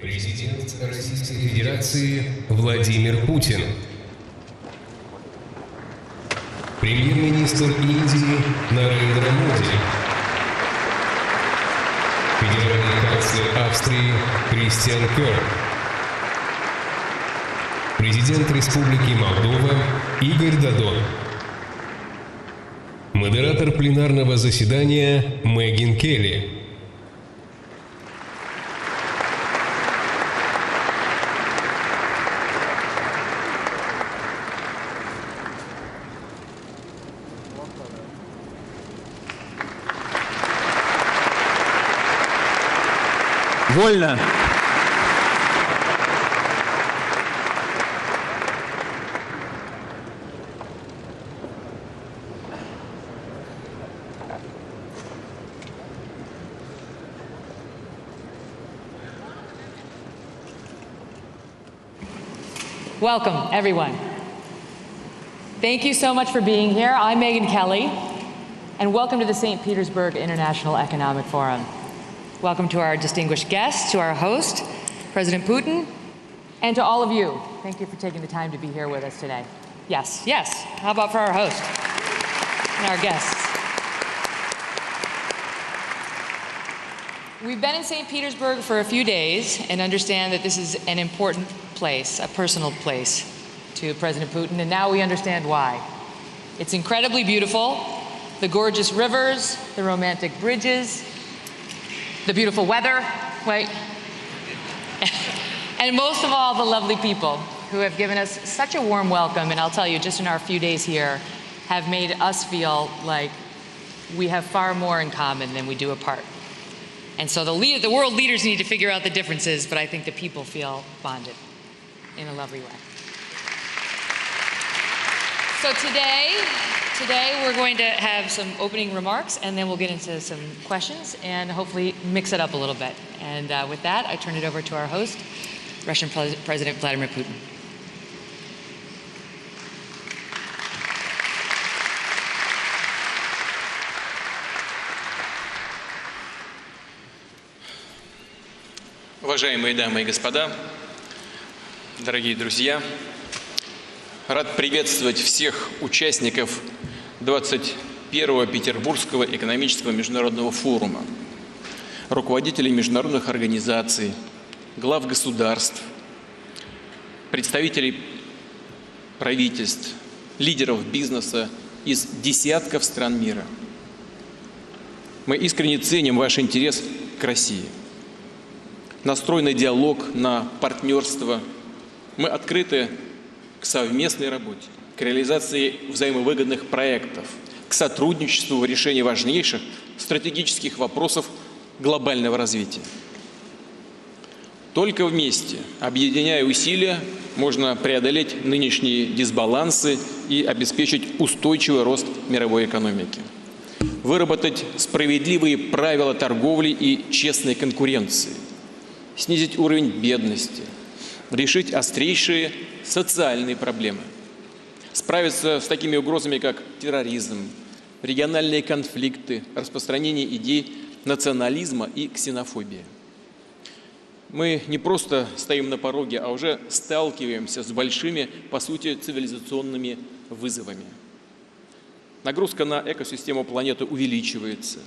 Президент Российской Федерации Владимир Путин. Премьер-министр Индии Нарендра Моди. Федеральный канцлер Австрии Кристиан Керн. Президент Республики Молдова Игорь Додон. Модератор пленарного заседания Меган Келли. Вольно. Welcome, everyone. Thank you so much for being here. I'm Meghan Kelly, and welcome to the St. Petersburg International Economic Forum. Welcome to our distinguished guests, to our host, President Putin, and to all of you. Thank you for taking the time to be here with us today. Yes, yes. How about for our host and our guests? We've been in St. Petersburg for a few days and understand that this is an important place, a personal place to President Putin, and now we understand why. It's incredibly beautiful, the gorgeous rivers, the romantic bridges, the beautiful weather, right? And most of all, the lovely people who have given us such a warm welcome, and I'll tell you, just in our few days here, have made us feel like we have far more in common than we do apart. And so the world leaders need to figure out the differences, but I think the people feel bonded in a lovely way. So today we're going to have some opening remarks, and then we'll get into some questions and hopefully mix it up a little bit. And with that, I turn it over to our host, Russian President Vladimir Putin. Уважаемые дамы и господа, дорогие друзья, рад приветствовать всех участников 21-го Петербургского экономического международного форума, руководителей международных организаций, глав государств, представителей правительств, лидеров бизнеса из десятков стран мира. Мы искренне ценим ваш интерес к России. Настроенный диалог на партнерство. Мы открыты к совместной работе, к реализации взаимовыгодных проектов, к сотрудничеству в решении важнейших стратегических вопросов глобального развития. Только вместе, объединяя усилия, можно преодолеть нынешние дисбалансы и обеспечить устойчивый рост мировой экономики, выработать справедливые правила торговли и честной конкуренции, снизить уровень бедности, решить острейшие социальные проблемы, справиться с такими угрозами, как терроризм, региональные конфликты, распространение идей национализма и ксенофобии. Мы не просто стоим на пороге, а уже сталкиваемся с большими, по сути, цивилизационными вызовами. Нагрузка на экосистему планеты увеличивается,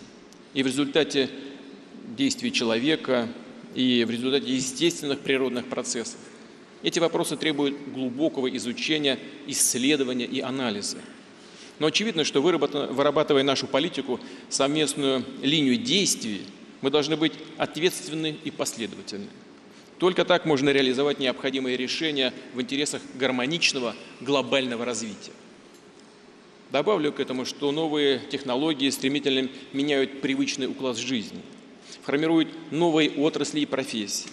и в результате действий человека, и в результате естественных природных процессов. Эти вопросы требуют глубокого изучения, исследования и анализа. Но очевидно, что вырабатывая нашу политику, совместную линию действий, мы должны быть ответственны и последовательны. Только так можно реализовать необходимые решения в интересах гармоничного глобального развития. Добавлю к этому, что новые технологии стремительно меняют привычный уклад жизни, формируют новые отрасли и профессии,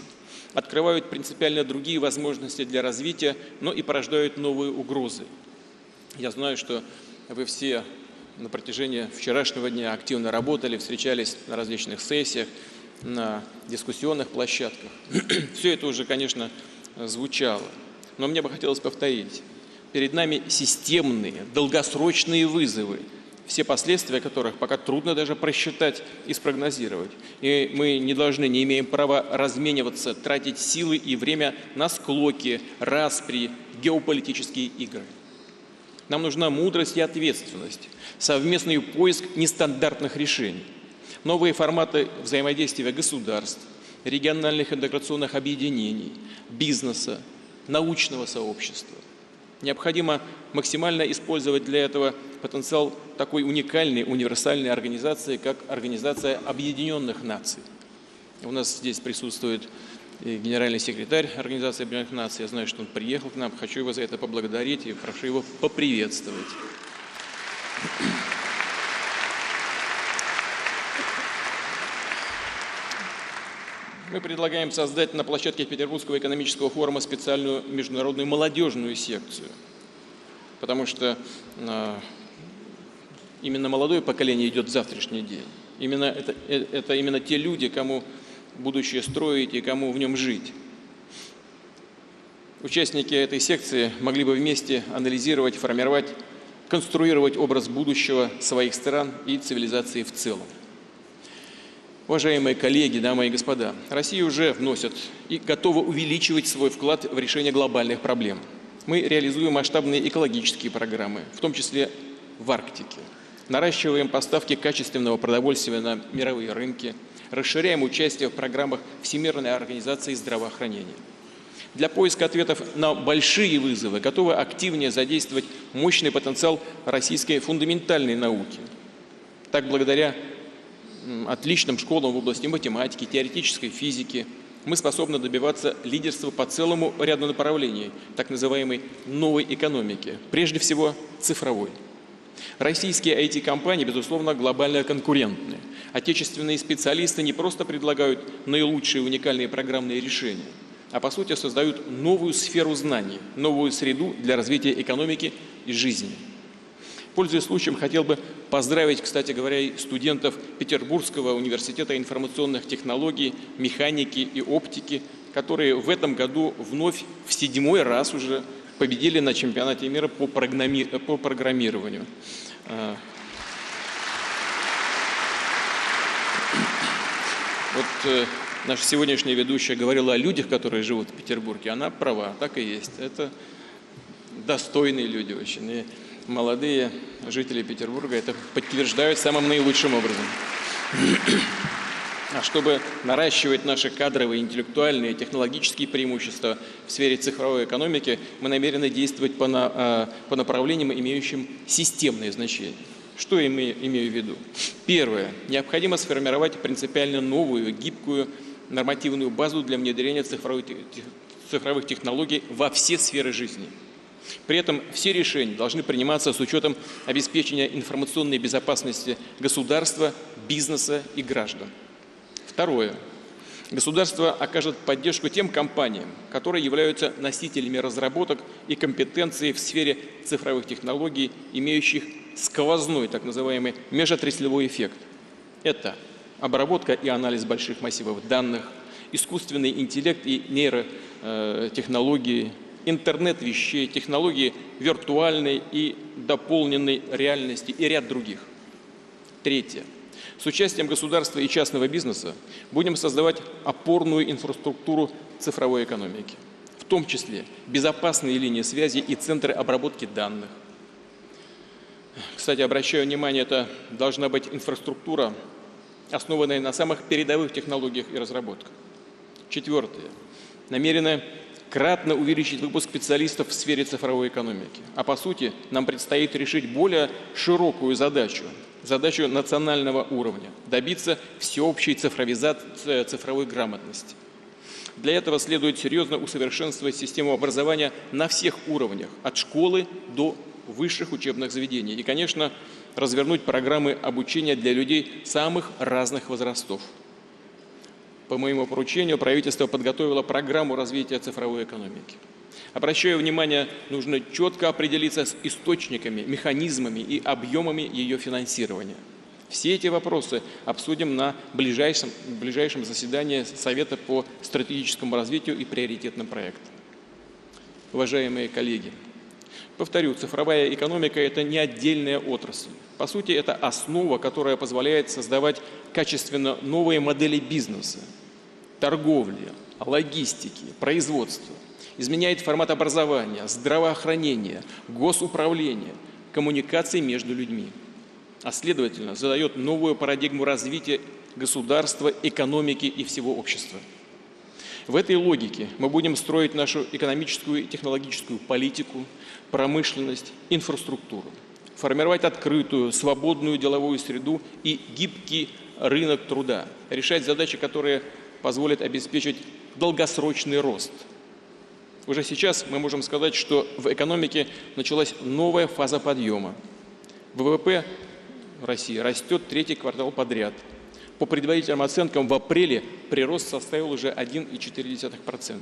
открывают принципиально другие возможности для развития, но и порождают новые угрозы. Я знаю, что вы все на протяжении вчерашнего дня активно работали, встречались на различных сессиях, на дискуссионных площадках. Все это уже, конечно, звучало, но мне бы хотелось повторить. Перед нами системные, долгосрочные вызовы, все последствия которых пока трудно даже просчитать и спрогнозировать. И мы не должны, не имеем права размениваться, тратить силы и время на склоки, распри, геополитические игры. Нам нужна мудрость и ответственность, совместный поиск нестандартных решений, новые форматы взаимодействия государств, региональных интеграционных объединений, бизнеса, научного сообщества. Необходимо максимально использовать для этого потенциал такой уникальной, универсальной организации, как Организация Объединенных Наций. У нас здесь присутствует и генеральный секретарь Организации Объединенных Наций. Я знаю, что он приехал к нам. Хочу его за это поблагодарить и прошу его поприветствовать. Мы предлагаем создать на площадке Петербургского экономического форума специальную международную молодежную секцию, потому что именно молодое поколение идет в завтрашний день. Это именно те люди, кому будущее строить и кому в нем жить. Участники этой секции могли бы вместе анализировать, формировать, конструировать образ будущего своих стран и цивилизации в целом. Уважаемые коллеги, дамы и господа, Россия уже вносит и готова увеличивать свой вклад в решение глобальных проблем. Мы реализуем масштабные экологические программы, в том числе в Арктике. Наращиваем поставки качественного продовольствия на мировые рынки, расширяем участие в программах Всемирной организации здравоохранения. Для поиска ответов на большие вызовы готовы активнее задействовать мощный потенциал российской фундаментальной науки. Так, благодаря отличным школам в области математики, теоретической физики, мы способны добиваться лидерства по целому ряду направлений, так называемой новой экономики, прежде всего цифровой. Российские IT-компании, безусловно, глобально конкурентны. Отечественные специалисты не просто предлагают наилучшие уникальные программные решения, а по сути создают новую сферу знаний, новую среду для развития экономики и жизни. Пользуясь случаем, хотел бы поздравить, кстати говоря, и студентов Петербургского университета информационных технологий, механики и оптики, которые в этом году вновь в 7-й раз уже победили на чемпионате мира по программированию. Вот наша сегодняшняя ведущая говорила о людях, которые живут в Петербурге. Она права, так и есть. Это достойные люди очень. И молодые жители Петербурга это подтверждают самым наилучшим образом. А чтобы наращивать наши кадровые, интеллектуальные, технологические преимущества в сфере цифровой экономики, мы намерены действовать по направлениям, имеющим системное значение. Что я имею в виду? Первое. Необходимо сформировать принципиально новую, гибкую нормативную базу для внедрения цифровых технологий во все сферы жизни. При этом все решения должны приниматься с учетом обеспечения информационной безопасности государства, бизнеса и граждан. Второе. Государство окажет поддержку тем компаниям, которые являются носителями разработок и компетенций в сфере цифровых технологий, имеющих сквозной, так называемый, межотраслевой эффект. Это обработка и анализ больших массивов данных, искусственный интеллект и нейротехнологии, интернет вещей, технологии виртуальной и дополненной реальности и ряд других. Третье. С участием государства и частного бизнеса будем создавать опорную инфраструктуру цифровой экономики, в том числе безопасные линии связи и центры обработки данных. Кстати, обращаю внимание, это должна быть инфраструктура, основанная на самых передовых технологиях и разработках. Четвертое. Намерены кратно увеличить выпуск специалистов в сфере цифровой экономики. А по сути, нам предстоит решить более широкую задачу национального уровня, добиться всеобщей цифровизации, цифровой грамотности. Для этого следует серьезно усовершенствовать систему образования на всех уровнях, от школы до высших учебных заведений. И, конечно, развернуть программы обучения для людей самых разных возрастов. По моему поручению правительство подготовило программу развития цифровой экономики. Обращаю внимание, нужно четко определиться с источниками, механизмами и объемами ее финансирования. Все эти вопросы обсудим на ближайшем заседании Совета по стратегическому развитию и приоритетным проектам. Уважаемые коллеги, Повторю, цифровая экономика – это не отдельная отрасль. По сути, это основа, которая позволяет создавать качественно новые модели бизнеса, торговли, логистики, производства. Изменяет формат образования, здравоохранения, госуправления, коммуникаций между людьми. А следовательно, задает новую парадигму развития государства, экономики и всего общества. В этой логике мы будем строить нашу экономическую и технологическую политику, промышленность, инфраструктуру, формировать открытую, свободную деловую среду и гибкий рынок труда, решать задачи, которые позволят обеспечить долгосрочный рост. Уже сейчас мы можем сказать, что в экономике началась новая фаза подъема. ВВП России растет третий квартал подряд. По предварительным оценкам, в апреле прирост составил уже 1,4%.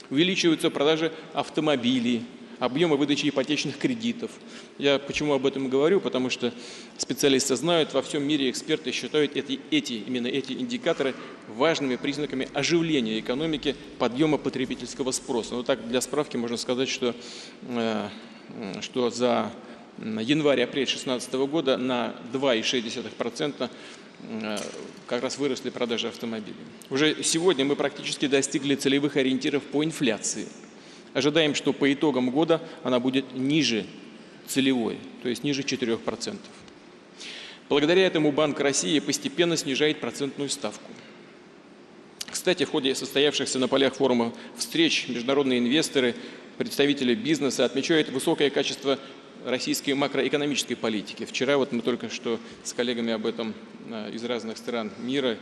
Увеличиваются продажи автомобилей, объемы выдачи ипотечных кредитов. Я почему об этом говорю? Потому что специалисты знают, во всем мире эксперты считают именно эти индикаторы важными признаками оживления экономики, подъема потребительского спроса. Ну так, для справки можно сказать, что за январь-апрель 2016 года на 2,6% как раз выросли продажи автомобилей. Уже сегодня мы практически достигли целевых ориентиров по инфляции. Ожидаем, что по итогам года она будет ниже целевой, то есть ниже 4%. Благодаря этому Банк России постепенно снижает процентную ставку. Кстати, в ходе состоявшихся на полях форума встреч международные инвесторы, представители бизнеса отмечают высокое качество российской макроэкономической политики. Вчера вот мы только что с коллегами об этом из разных стран мира,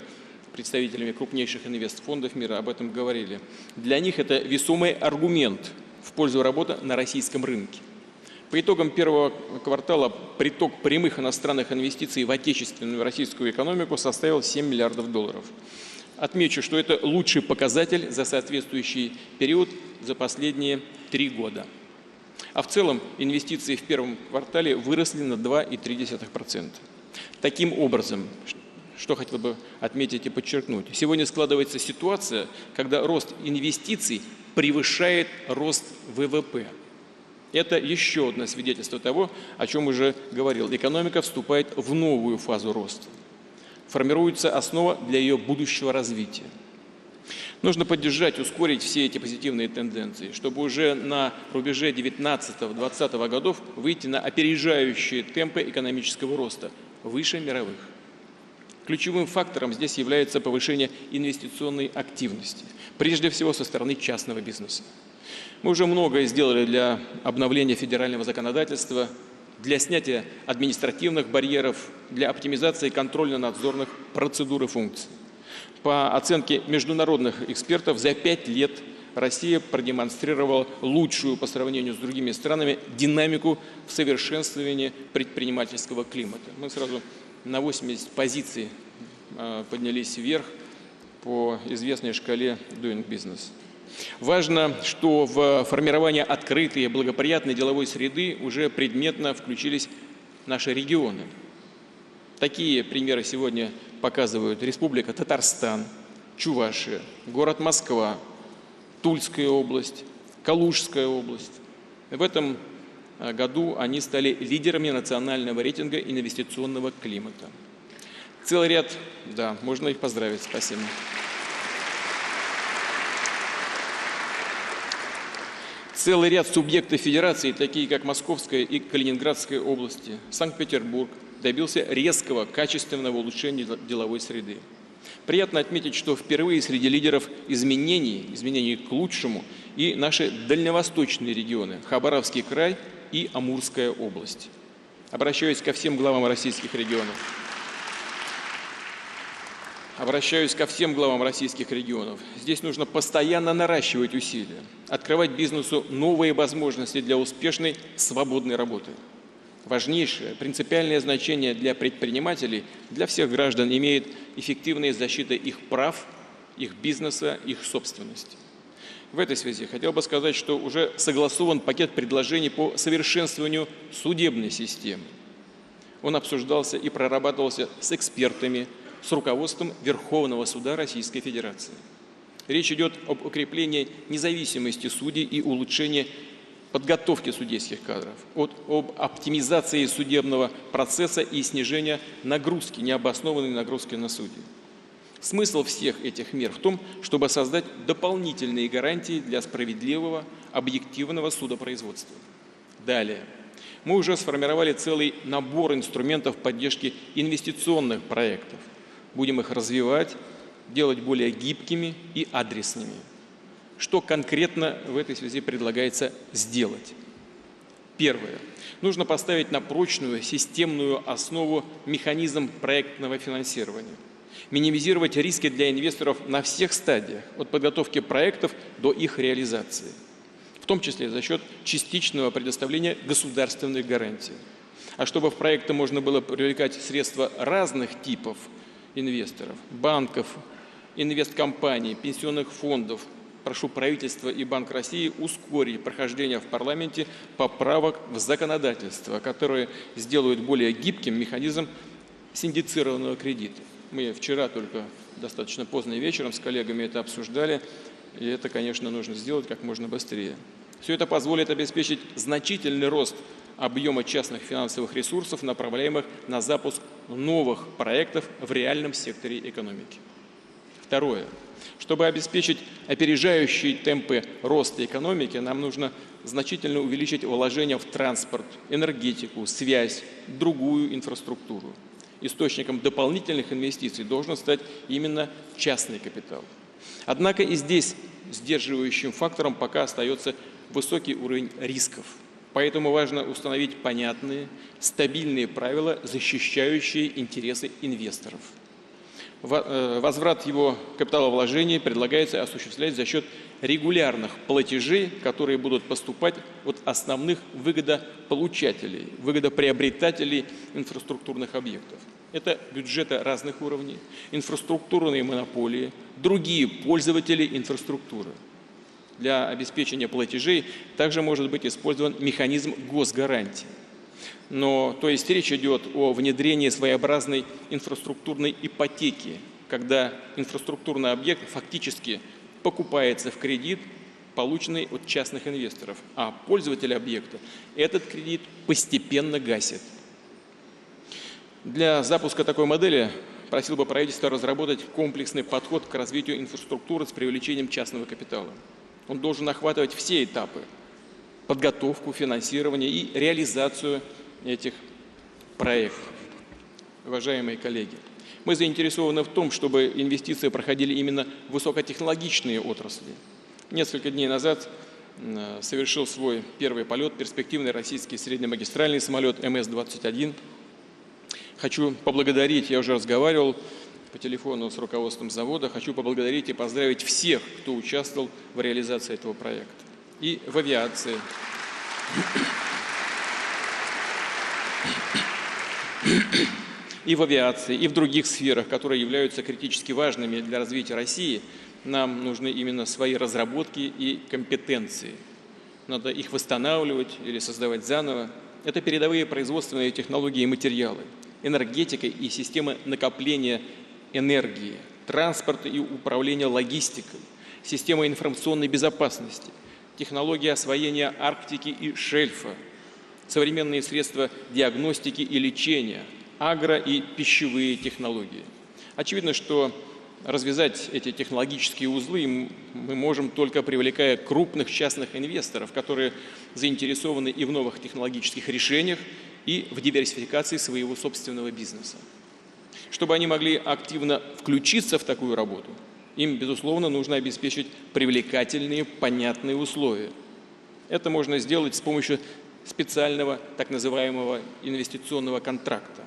представителями крупнейших инвестфондов мира об этом говорили. Для них это весомый аргумент в пользу работы на российском рынке. По итогам первого квартала приток прямых иностранных инвестиций в отечественную российскую экономику составил $7 миллиардов. Отмечу, что это лучший показатель за соответствующий период за последние 3 года. А в целом инвестиции в первом квартале выросли на 2,3%. Таким образом, что хотел бы отметить и подчеркнуть, сегодня складывается ситуация, когда рост инвестиций превышает рост ВВП. Это еще одно свидетельство того, о чем уже говорил. Экономика вступает в новую фазу роста. Формируется основа для ее будущего развития. Нужно поддержать, ускорить все эти позитивные тенденции, чтобы уже на рубеже 19-20 годов выйти на опережающие темпы экономического роста, выше мировых. Ключевым фактором здесь является повышение инвестиционной активности, прежде всего со стороны частного бизнеса. Мы уже многое сделали для обновления федерального законодательства, для снятия административных барьеров, для оптимизации контрольно-надзорных процедур и функций. По оценке международных экспертов, за 5 лет Россия продемонстрировала лучшую по сравнению с другими странами динамику в совершенствовании предпринимательского климата. Мы сразу на 80 позиций поднялись вверх по известной шкале Doing Business. Важно, что в формирование открытой и благоприятной деловой среды уже предметно включились наши регионы. Такие примеры сегодня показывают Республика Татарстан, Чувашия, город Москва, Тульская область, Калужская область. В этом году они стали лидерами национального рейтинга инвестиционного климата. Целый ряд, да, можно их поздравить, спасибо. Целый ряд субъектов федерации, такие как Московская и Калининградская области, Санкт-Петербург, добился резкого, качественного улучшения деловой среды. Приятно отметить, что впервые среди лидеров изменений к лучшему и наши дальневосточные регионы – Хабаровский край и Амурская область. Обращаюсь ко всем главам российских регионов. Здесь нужно постоянно наращивать усилия, открывать бизнесу новые возможности для успешной, свободной работы. Важнейшее, принципиальное значение для предпринимателей, для всех граждан имеет эффективная защита их прав, их бизнеса, их собственности. В этой связи хотел бы сказать, что уже согласован пакет предложений по совершенствованию судебной системы. Он обсуждался и прорабатывался с экспертами, с руководством Верховного суда Российской Федерации. Речь идет об укреплении независимости судей и улучшении подготовке судейских кадров, об оптимизации судебного процесса и снижении нагрузки, необоснованной нагрузки на судей. Смысл всех этих мер в том, чтобы создать дополнительные гарантии для справедливого, объективного судопроизводства. Далее. Мы уже сформировали целый набор инструментов поддержки инвестиционных проектов. Будем их развивать, делать более гибкими и адресными. Что конкретно в этой связи предлагается сделать? Первое. Нужно поставить на прочную системную основу механизм проектного финансирования. Минимизировать риски для инвесторов на всех стадиях, от подготовки проектов до их реализации, в том числе за счет частичного предоставления государственных гарантий. А чтобы в проекты можно было привлекать средства разных типов инвесторов, банков, инвесткомпаний, пенсионных фондов, прошу правительство и Банк России ускорить прохождение в парламенте поправок в законодательство, которые сделают более гибким механизм синдицированного кредита. Мы вчера только достаточно поздно вечером с коллегами это обсуждали, и это, конечно, нужно сделать как можно быстрее. Все это позволит обеспечить значительный рост объема частных финансовых ресурсов, направляемых на запуск новых проектов в реальном секторе экономики. Второе. Чтобы обеспечить опережающие темпы роста экономики, нам нужно значительно увеличить вложения в транспорт, энергетику, связь, другую инфраструктуру. Источником дополнительных инвестиций должен стать именно частный капитал. Однако и здесь сдерживающим фактором пока остается высокий уровень рисков. Поэтому важно установить понятные, стабильные правила, защищающие интересы инвесторов. Возврат его капиталовложений предлагается осуществлять за счет регулярных платежей, которые будут поступать от основных выгодополучателей, выгодоприобретателей инфраструктурных объектов. Это бюджеты разных уровней, инфраструктурные монополии, другие пользователи инфраструктуры. Для обеспечения платежей также может быть использован механизм госгарантии. То есть речь идет о внедрении своеобразной инфраструктурной ипотеки, когда инфраструктурный объект фактически покупается в кредит, полученный от частных инвесторов, а пользователь объекта этот кредит постепенно гасит. Для запуска такой модели просил бы правительство разработать комплексный подход к развитию инфраструктуры с привлечением частного капитала. Он должен охватывать все этапы – подготовку, финансирование и реализацию этих проектов. Уважаемые коллеги, мы заинтересованы в том, чтобы инвестиции проходили именно в высокотехнологичные отрасли. Несколько дней назад совершил свой первый полет перспективный российский среднемагистральный самолет МС-21. Хочу поблагодарить, я уже разговаривал по телефону с руководством завода, хочу поблагодарить и поздравить всех, кто участвовал в реализации этого проекта. И в авиации, и в других сферах, которые являются критически важными для развития России, нам нужны именно свои разработки и компетенции. Надо их восстанавливать или создавать заново. Это передовые производственные технологии и материалы, энергетика и системы накопления энергии, транспорта и управления логистикой, система информационной безопасности, технологии освоения Арктики и шельфа, современные средства диагностики и лечения, агро- и пищевые технологии. Очевидно, что развязать эти технологические узлы мы можем только привлекая крупных частных инвесторов, которые заинтересованы и в новых технологических решениях, и в диверсификации своего собственного бизнеса. Чтобы они могли активно включиться в такую работу, им, безусловно, нужно обеспечить привлекательные, понятные условия. Это можно сделать с помощью специального так называемого инвестиционного контракта.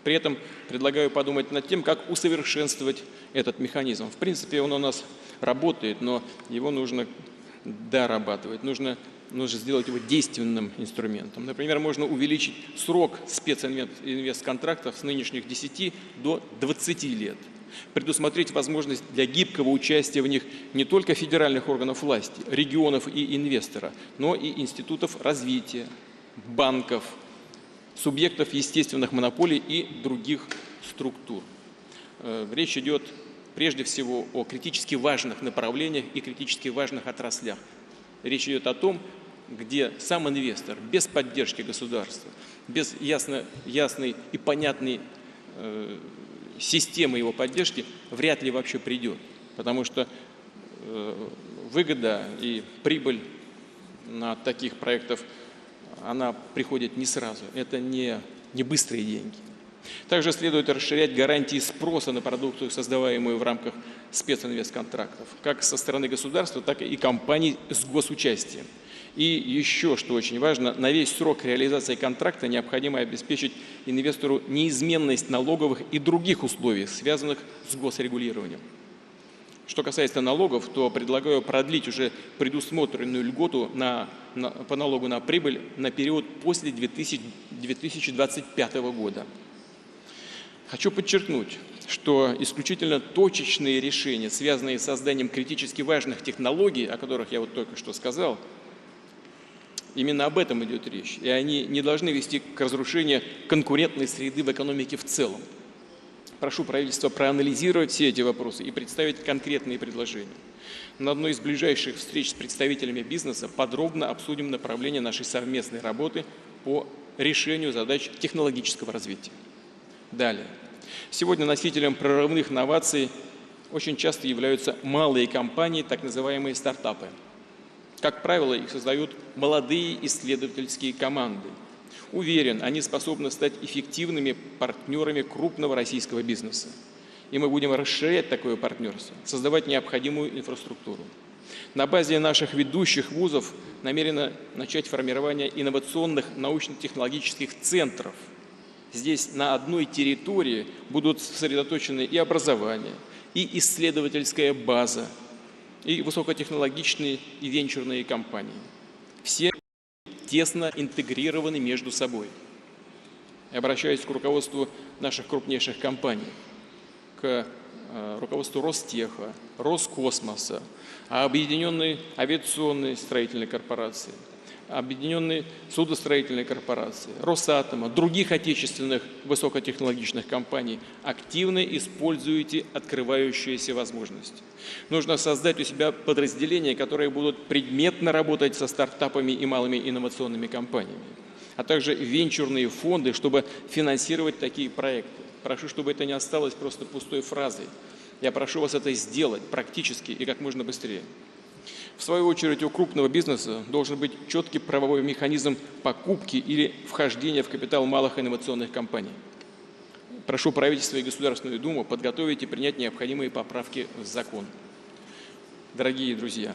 При этом предлагаю подумать над тем, как усовершенствовать этот механизм. В принципе, он у нас работает, но его нужно дорабатывать, нужно сделать его действенным инструментом. Например, можно увеличить срок специнвестконтрактов с нынешних 10 до 20 лет. Предусмотреть возможность для гибкого участия в них не только федеральных органов власти, регионов и инвестора, но и институтов развития, банков, субъектов естественных монополий и других структур. Речь идет прежде всего о критически важных направлениях и критически важных отраслях. Речь идет о том, где сам инвестор без поддержки государства, без ясной и понятной системы его поддержки вряд ли вообще придет, потому что выгода и прибыль на таких проектов, она приходит не сразу, это не быстрые деньги. Также следует расширять гарантии спроса на продукцию, создаваемую в рамках специнвестконтрактов, как со стороны государства, так и компаний с госучастием. И еще, что очень важно, на весь срок реализации контракта необходимо обеспечить инвестору неизменность налоговых и других условий, связанных с госрегулированием. Что касается налогов, то предлагаю продлить уже предусмотренную льготу по налогу на прибыль на период после 2025 года. Хочу подчеркнуть, что исключительно точечные решения, связанные с созданием критически важных технологий, о которых я вот только что сказал, именно об этом идет речь, и они не должны вести к разрушению конкурентной среды в экономике в целом. Прошу правительство проанализировать все эти вопросы и представить конкретные предложения. На одной из ближайших встреч с представителями бизнеса подробно обсудим направление нашей совместной работы по решению задач технологического развития. Далее. Сегодня носителем прорывных инноваций очень часто являются малые компании, так называемые стартапы. Как правило, их создают молодые исследовательские команды. Уверен, они способны стать эффективными партнерами крупного российского бизнеса. И мы будем расширять такое партнерство, создавать необходимую инфраструктуру. На базе наших ведущих вузов намерены начать формирование инновационных научно-технологических центров. Здесь на одной территории будут сосредоточены и образование, и исследовательская база, и высокотехнологичные и венчурные компании. Все тесно интегрированы между собой. Я обращаюсь к руководству наших крупнейших компаний, к руководству Ростеха, Роскосмоса, Объединенной авиационной строительной корпорации, Объединенной судостроительной корпорации, Росатома, других отечественных высокотехнологичных компаний. Активно используйте открывающиеся возможности. Нужно создать у себя подразделения, которые будут предметно работать со стартапами и малыми инновационными компаниями, а также венчурные фонды, чтобы финансировать такие проекты. Прошу, чтобы это не осталось просто пустой фразой. Я прошу вас это сделать практически и как можно быстрее. В свою очередь, у крупного бизнеса должен быть четкий правовой механизм покупки или вхождения в капитал малых инновационных компаний. Прошу правительство и Государственную Думу подготовить и принять необходимые поправки в закон. Дорогие друзья,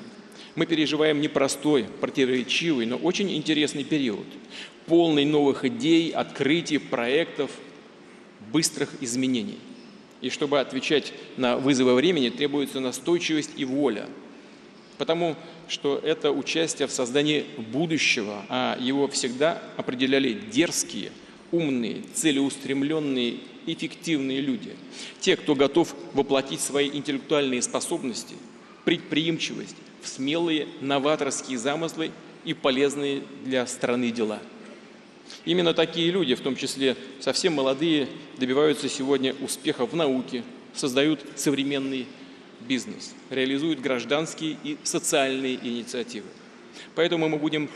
мы переживаем непростой, противоречивый, но очень интересный период, полный новых идей, открытий, проектов, быстрых изменений. И чтобы отвечать на вызовы времени, требуется настойчивость и воля. Потому что это участие в создании будущего, а его всегда определяли дерзкие, умные, целеустремленные, эффективные люди. Те, кто готов воплотить свои интеллектуальные способности, предприимчивость в смелые новаторские замыслы и полезные для страны дела. Именно такие люди, в том числе совсем молодые, добиваются сегодня успеха в науке, создают современный бизнес, реализуют гражданские и социальные инициативы. Поэтому мы будем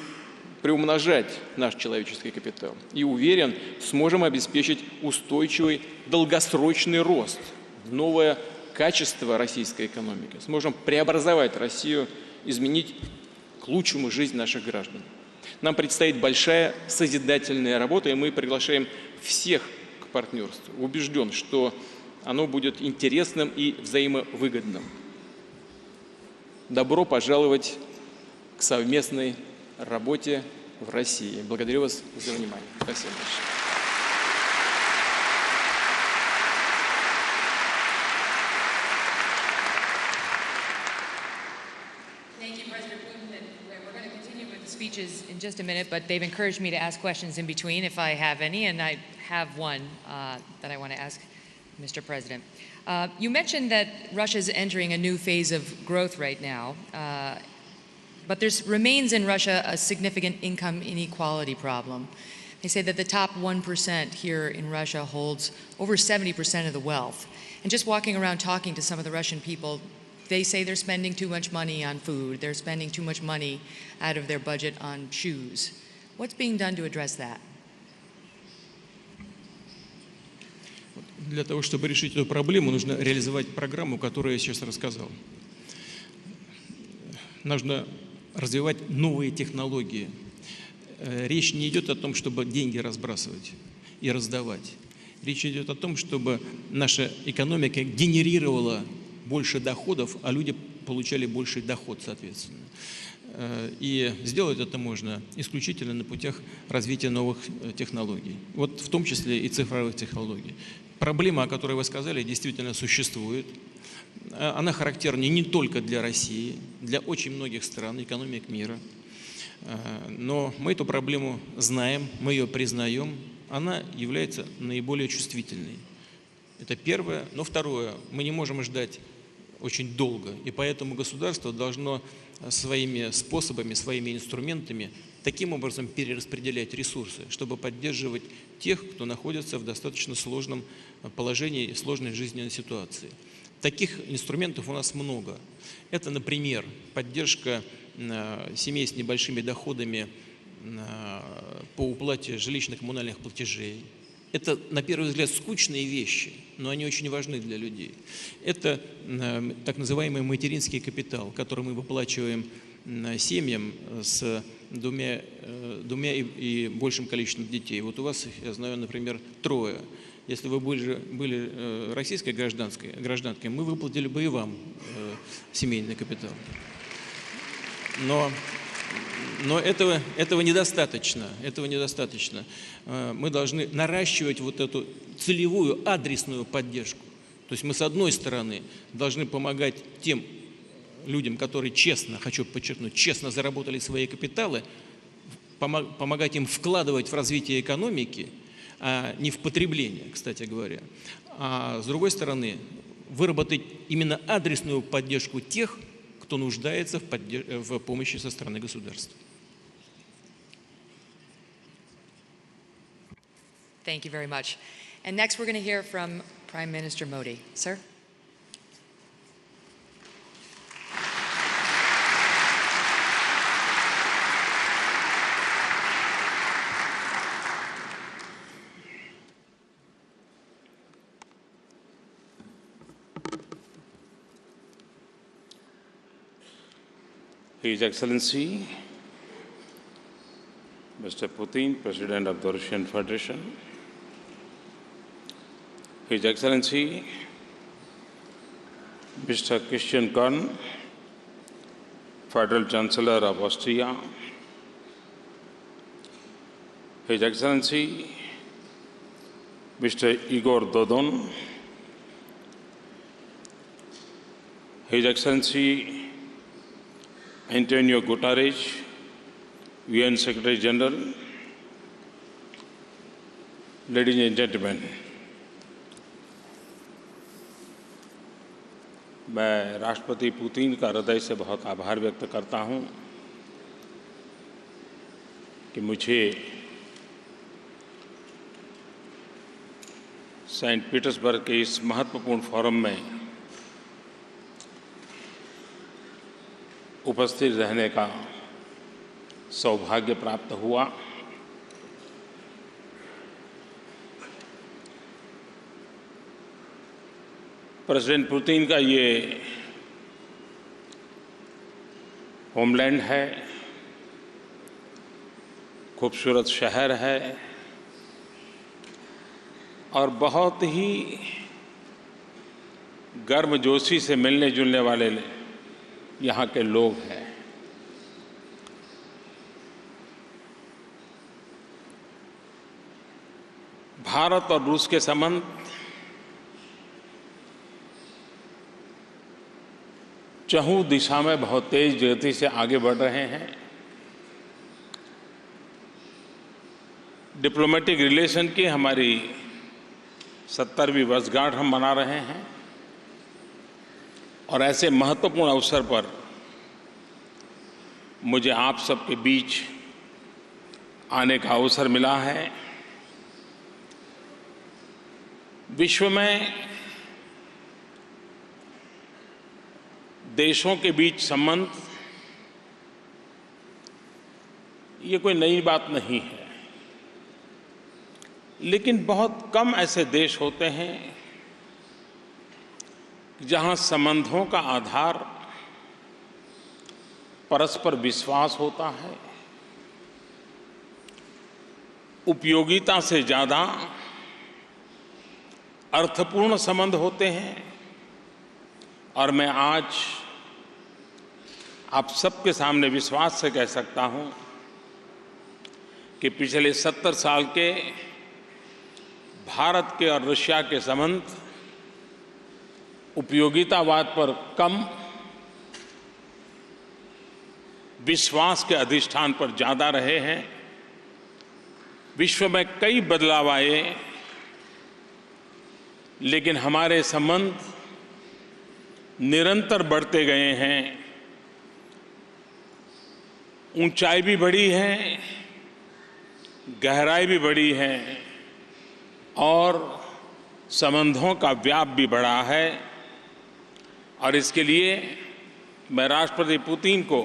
приумножать наш человеческий капитал и, уверен, сможем обеспечить устойчивый долгосрочный рост, новое качество российской экономики, сможем преобразовать Россию, изменить к лучшему жизнь наших граждан. Нам предстоит большая созидательная работа, и мы приглашаем всех к партнерству. Убежден, что оно будет интересным и взаимовыгодным. Добро пожаловать к совместной работе в России. Благодарю вас за внимание. Спасибо большое. Speeches in just a minute, but they've encouraged me to ask questions in between if I have any, and I have one that I want to ask Mr. President. You mentioned that Russia's entering a new phase of growth right now, but there remains in Russia a significant income inequality problem. They say that the top 1% here in Russia holds over 70% of the wealth. And just walking around talking to some of the Russian people, they say they're spending too much money on food, they're spending too much money out of their budget on shoes. What's being done to address that? Для того, чтобы решить эту проблему, нужно реализовать программу, которую я сейчас рассказал. Нужно развивать новые технологии. Речь не идет о том, чтобы деньги разбрасывать и раздавать. Речь идет о том, чтобы наша экономика генерировала больше доходов, а люди получали больший доход, соответственно. И сделать это можно исключительно на путях развития новых технологий. Вот в том числе и цифровых технологий. Проблема, о которой вы сказали, действительно существует. Она характерна не только для России, для очень многих стран, экономик мира. Но мы эту проблему знаем, мы ее признаем. Она является наиболее чувствительной. Это первое. Но второе, мы не можем ждать очень долго. И поэтому государство должно своими способами, своими инструментами таким образом перераспределять ресурсы, чтобы поддерживать тех, кто находится в достаточно сложном положении, сложной жизненной ситуации. Таких инструментов у нас много. Это, например, поддержка семей с небольшими доходами по уплате жилищно-коммунальных платежей. Это, на первый взгляд, скучные вещи, но они очень важны для людей. Это так называемый материнский капитал, который мы выплачиваем семьям с двумя и большим количеством детей. Вот у вас, я знаю, например, 3. Если вы были российской гражданкой, мы выплатили бы и вам семейный капитал. Но этого недостаточно. Мы должны наращивать вот эту целевую, адресную поддержку. То есть мы, с одной стороны, должны помогать тем людям, которые честно, хочу подчеркнуть, честно заработали свои капиталы, помогать им вкладывать в развитие экономики, а не в потребление, кстати говоря. А с другой стороны, выработать именно адресную поддержку тех, кто нуждается в помощи со стороны государства. Thank you very much. And next we're going to hear from Prime Minister Modi. Sir? His Excellency, Mr. Putin, President of the Russian Federation, His Excellency, Mr. Christian Kern, Federal Chancellor of Austria, His Excellency, Mr. Igor Dodon, His Excellency, Antonio Guterres, UN Secretary General, ladies and gentlemen, मैं राष्ट्रपति Putin का हृदय से बहुत आभार व्यक्त करता हूं कि मुझे सेंट पीटर्सबर्ग के इस महत्वपूर्ण फोरम में उपस्थित रहने का सौभाग्य प्राप्त हुआ। प्रेसिडेंट पुतिन का ये होमलैंड है, खूबसूरत शहर है और बहुत ही गर्मजोशी से मिलने जुलने वाले यहाँ के लोग हैं। भारत और रूस के संबंध चहुं दिशा में बहुत तेज गति से आगे बढ़ रहे हैं। डिप्लोमेटिक रिलेशन की हमारी 70वीं वर्षगांठ हम मना रहे हैं और ऐसे महत्वपूर्ण अवसर पर मुझे आप सबके बीच आने का अवसर मिला है। विश्व में देशों के बीच संबंध ये कोई नई बात नहीं है, लेकिन बहुत कम ऐसे देश होते हैं जहां संबंधों का आधार परस्पर विश्वास होता है, उपयोगिता से ज़्यादा अर्थपूर्ण संबंध होते हैं। और मैं आज आप सबके सामने विश्वास से कह सकता हूं कि पिछले 70 साल के भारत के और रशिया के संबंध उपयोगितावाद पर कम, विश्वास के अधिष्ठान पर ज़्यादा रहे हैं। विश्व में कई बदलाव आए, लेकिन हमारे संबंध निरंतर बढ़ते गए हैं। ऊंचाई भी बढ़ी है, गहराई भी बढ़ी है और संबंधों का व्याप भी बढ़ा है। और इसके लिए मैं राष्ट्रपति पुतिन को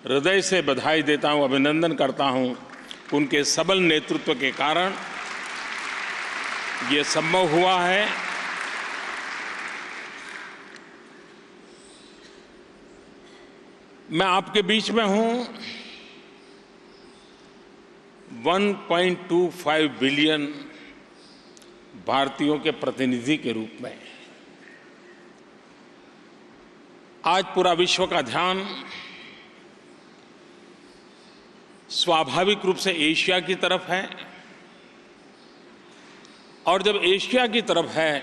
हृदय से बधाई देता हूं, अभिनंदन करता हूं। उनके सबल नेतृत्व के कारण ये संभव हुआ है। मैं आपके बीच में हूं 1.25 बिलियन भारतीयों के प्रतिनिधि के रूप में। आज पूरा विश्व का ध्यान स्वाभाविक रूप से एशिया की तरफ है, और जब एशिया की तरफ है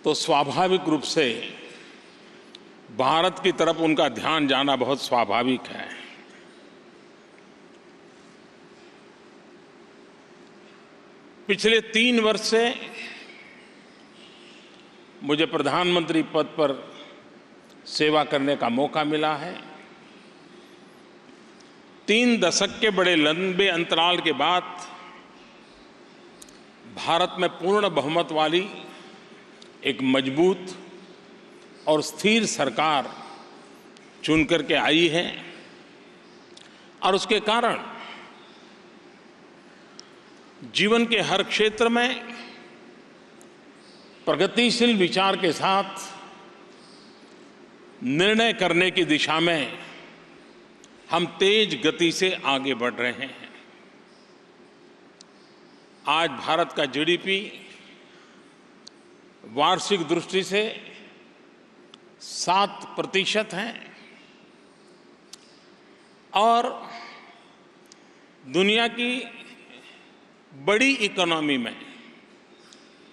तो स्वाभाविक रूप से भारत की तरफ उनका ध्यान जाना बहुत स्वाभाविक है। पिछले 3 वर्ष से मुझे प्रधानमंत्री पद पर सेवा करने का मौका मिला है। 3 दशक के बड़े लंबे अंतराल के बाद भारत में पूर्ण बहुमत वाली एक मजबूत और स्थिर सरकार चुन करके आई है, और उसके कारण जीवन के हर क्षेत्र में प्रगतिशील विचार के साथ निर्णय करने की दिशा में हम तेज गति से आगे बढ़ रहे हैं। आज भारत का जीडीपी वार्षिक दृष्टि से 7% है, और दुनिया की बड़ी इकोनॉमी में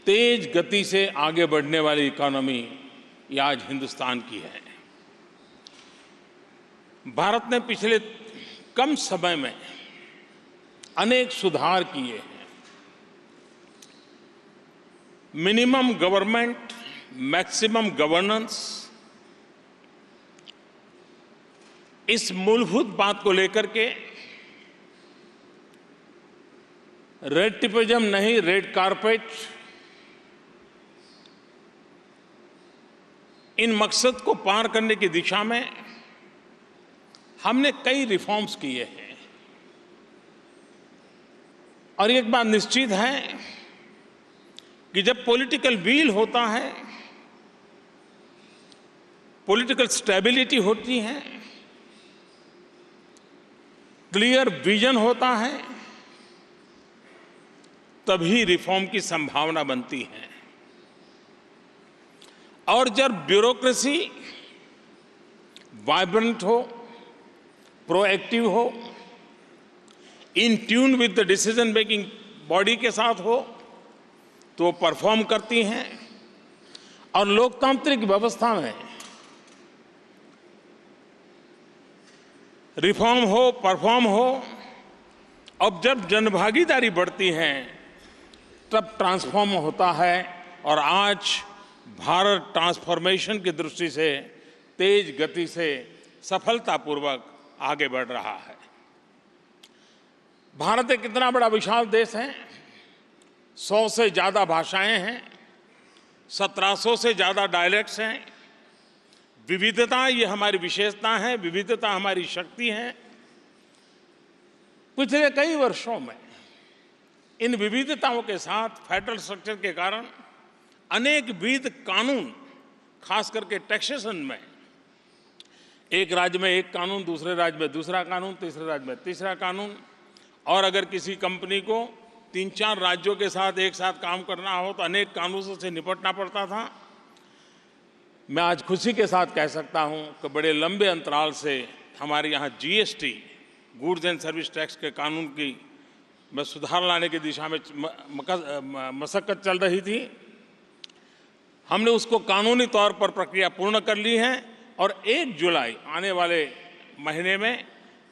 तेज गति से आगे बढ़ने वाली इकोनॉमी ये आज हिंदुस्तान की है। भारत ने पिछले कम समय में अनेक सुधार किए हैं। मिनिमम गवर्नमेंट, मैक्सिमम गवर्नेंस, इस मूलभूत बात को लेकर के रेड टेपिज्म नहीं, रेड कारपेट, इन मकसद को पार करने की दिशा में हमने कई रिफॉर्म्स किए हैं। और एक बात निश्चित है कि जब पॉलिटिकल विल होता है, पॉलिटिकल स्टेबिलिटी होती है, क्लियर विजन होता है, तभी रिफॉर्म की संभावना बनती है। और जब ब्यूरोक्रेसी वाइब्रेंट हो, प्रोएक्टिव हो, in tune with the decision making body के साथ हो, तो वो परफॉर्म करती हैं। और लोकतांत्रिक व्यवस्था में रिफॉर्म हो, परफॉर्म हो, अब जब जनभागीदारी बढ़ती है तब ट्रांसफॉर्म होता है। और आज भारत ट्रांसफॉर्मेशन की दृष्टि से तेज गति से सफलतापूर्वक आगे बढ़ रहा है। भारत एक इतना बड़ा विशाल देश है, 100 से ज़्यादा भाषाएं हैं, 1700 से ज़्यादा डायलेक्ट्स हैं, विविधता ये हमारी विशेषता है, विविधता हमारी शक्ति है। पिछले कई वर्षों में इन विविधताओं के साथ फेडरल स्ट्रक्चर के कारण अनेक विविध कानून, खास करके टैक्सेशन में, एक राज्य में एक कानून, दूसरे राज्य में दूसरा कानून, तीसरे राज्य में तीसरा कानून, और अगर किसी कंपनी को 3-4 राज्यों के साथ एक साथ काम करना हो तो अनेक कानूनों से निपटना पड़ता था। मैं आज खुशी के साथ कह सकता हूं कि बड़े लंबे अंतराल से हमारे यहाँ GST, goods and service tax के कानून की में सुधार लाने की दिशा में मशक्कत चल रही थी। हमने उसको कानूनी तौर पर प्रक्रिया पूर्ण कर ली है और 1 जुलाई आने वाले महीने में